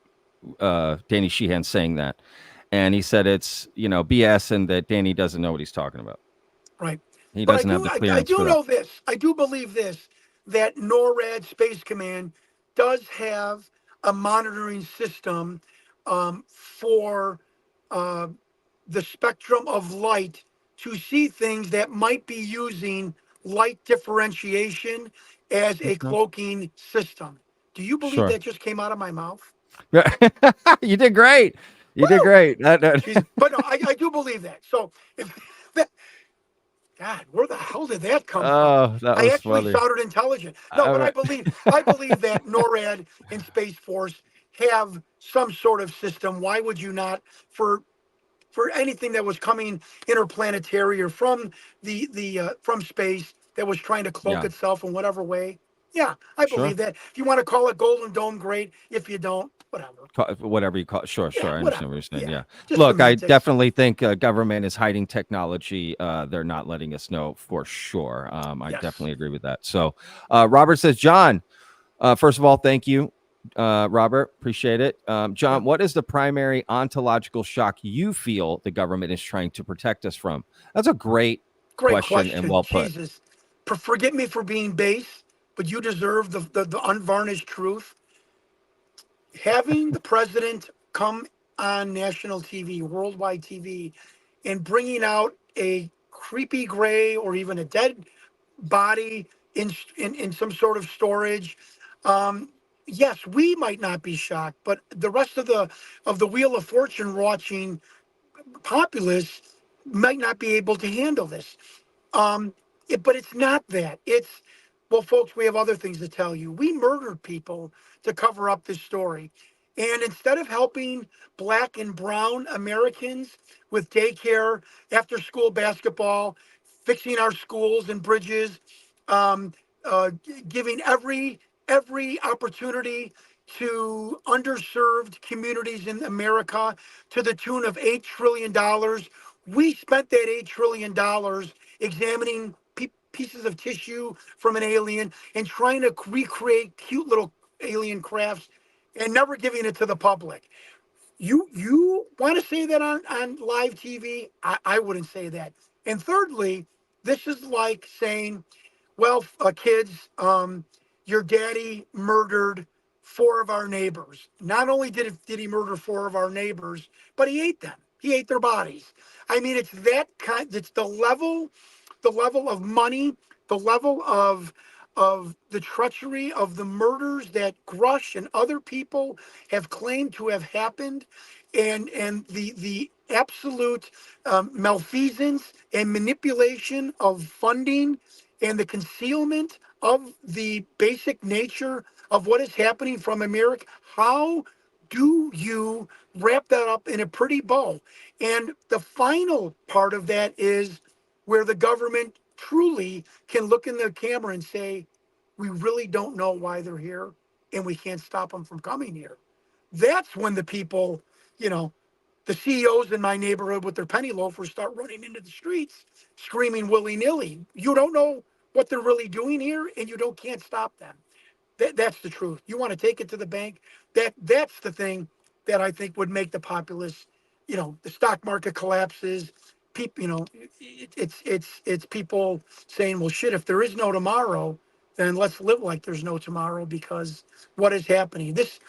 Danny Sheehan saying that, and he said it's BS and that Danny doesn't know what he's talking about. Right. He But doesn't have the clearance. I do for that. know this. I do believe this, that NORAD Space Command does have a monitoring system for the spectrum of light to see things that might be using light differentiation as a cloaking system. Do you believe Sure. that just came out of my mouth? You did great. You did great. But no, I do believe that. So if that, God, where the hell did that come from? That I was actually funny. sounded intelligent. No, but I believe that NORAD and Space Force have some sort of system. Why would you not for anything that was coming interplanetary or from from space that was trying to cloak itself in whatever way? Yeah, I believe that. If you want to call it Golden Dome, great. If you don't, whatever. Whatever you call it. Sure. I understand what you're saying. Yeah. Just Look, I semantics. definitely think government is hiding technology. They're not letting us know for sure. I definitely agree with that. So Robert says, John, first of all, thank you. Robert, appreciate it. John, what is the primary ontological shock you feel the government is trying to protect us from? That's a great question and well put. Jesus, forgive me for being base, but you deserve the unvarnished truth. Having the president come on national TV, worldwide TV, and bringing out a creepy gray or even a dead body in some sort of storage. Yes, we might not be shocked, but the rest of the Wheel of Fortune watching populace might not be able to handle this. But it's not that. It's, well, folks, we have other things to tell you. We murdered people to cover up this story. And instead of helping Black and brown Americans with daycare, after school basketball, fixing our schools and bridges, giving every opportunity to underserved communities in America to the tune of $8 trillion. We spent that $8 trillion examining pieces of tissue from an alien and trying to recreate cute little alien crafts and never giving it to the public. You want to say that on live TV? I wouldn't say that. And thirdly, this is like saying, well, kids, your daddy murdered 4 of our neighbors. Not only did he murder 4 of our neighbors, but he ate them. He ate their bodies. I mean, it's that kind. It's the level of money, the level of the treachery of the murders that Grush and other people have claimed to have happened, and the absolute malfeasance and manipulation of funding and the concealment of the basic nature of what is happening from America, how do you wrap that up in a pretty bow? And the final part of that is where the government truly can look in the camera and say, we really don't know why they're here and we can't stop them from coming here. That's when the people, you know, the CEOs in my neighborhood with their penny loafers start running into the streets screaming willy-nilly. You don't know what they're really doing here and you can't stop them. That's the truth. You want to take it to the bank. That's the thing that I think would make the populace, you know, the stock market collapses. People, you know, it's people saying, well, shit, if there is no tomorrow, then let's live like there's no tomorrow, because what is happening? This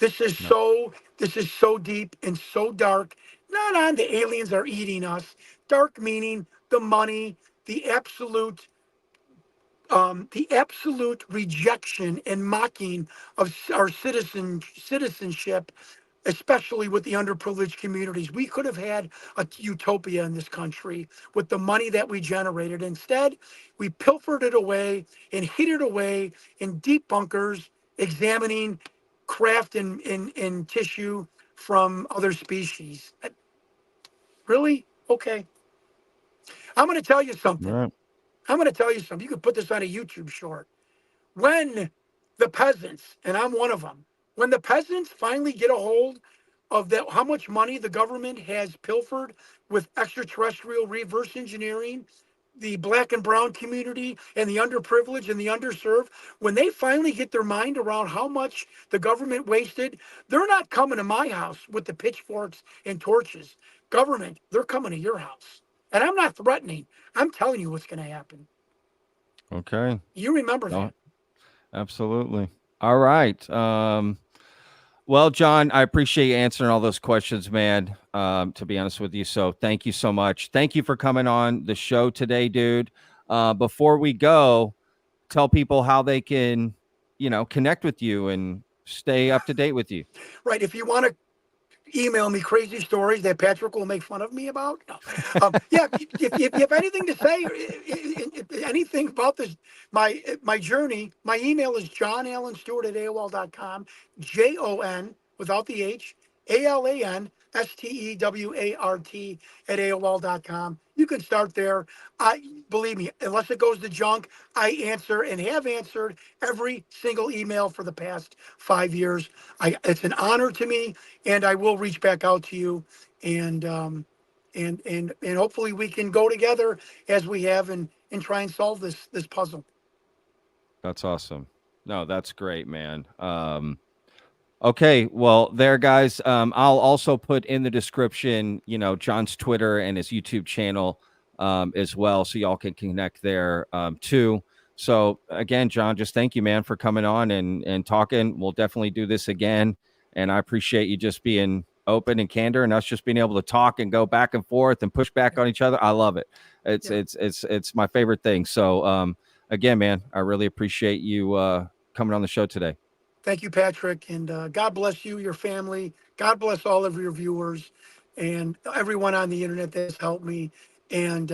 is so deep and so dark. Not on the aliens are eating us. Dark meaning the money, the absolute rejection and mocking of our citizenship, especially with the underprivileged communities. We could have had a utopia in this country with the money that we generated. Instead, we pilfered it away and hid it away in deep bunkers, examining craft in tissue from other species. Really? Okay. I'm going to tell you something. Right. I'm going to tell you something. You could put this on a YouTube short. When the peasants, and I'm one of them, when the peasants finally get a hold of that, how much money the government has pilfered with extraterrestrial reverse engineering, the black and brown community and the underprivileged and the underserved, when they finally get their mind around how much the government wasted, they're not coming to my house with the pitchforks and torches. Government, they're coming to your house. And I'm not threatening. I'm telling you what's going to happen. Okay. You remember that. Absolutely. All right. Well, John, I appreciate you answering all those questions, man, to be honest with you. So thank you so much. Thank you for coming on the show today, dude. Before we go, tell people how they can, you know, connect with you and stay up to date with you. Right. If you want to email me crazy stories that Patrick will make fun of me about. No. Yeah, if you have anything to say, anything about this, my journey, my email is johnallenstewart@AOL.com, JON without the H, ALANSTEWART@AOL.com. You can start there. Believe me, unless it goes to junk, I answer and have answered every single email for the past 5 years. It's an honor to me, and I will reach back out to you, and hopefully we can go together as we have and try and solve this puzzle. That's awesome. No, that's great, man. Okay, well, there, guys. I'll also put in the description, you know, John's Twitter and his YouTube channel as well, so y'all can connect there too. So again, John, just thank you, man, for coming on and talking. We'll definitely do this again, and I appreciate you just being open and candor, and us just being able to talk and go back and forth and push back on each other. I love it. It's my favorite thing. So again, man, I really appreciate you coming on the show today. Thank you, Patrick, and God bless you, your family. God bless all of your viewers and everyone on the internet that has helped me. And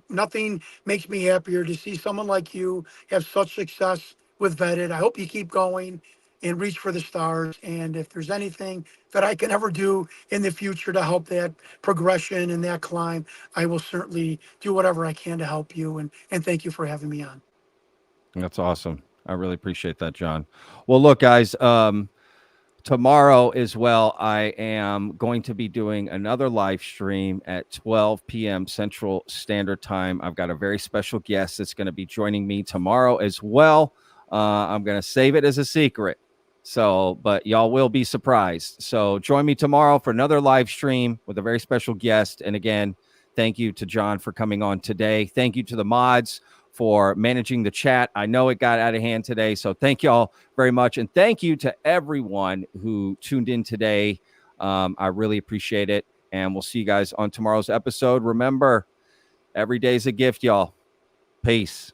nothing makes me happier to see someone like you have such success with Vetted. I hope you keep going and reach for the stars. And if there's anything that I can ever do in the future to help that progression and that climb, I will certainly do whatever I can to help you. And thank you for having me on. That's awesome. I really appreciate that, John. Well, look, guys, tomorrow as well, I am going to be doing another live stream at 12 p.m. Central Standard Time. I've got a very special guest that's going to be joining me tomorrow as well. I'm going to save it as a secret. So, but y'all will be surprised. So join me tomorrow for another live stream with a very special guest. And again, thank you to John for coming on today. Thank you to the mods for managing the chat. I know it got out of hand today, so thank y'all very much. And thank you to everyone who tuned in today. I really appreciate it. And we'll see you guys on tomorrow's episode. Remember, every day's a gift, y'all. Peace.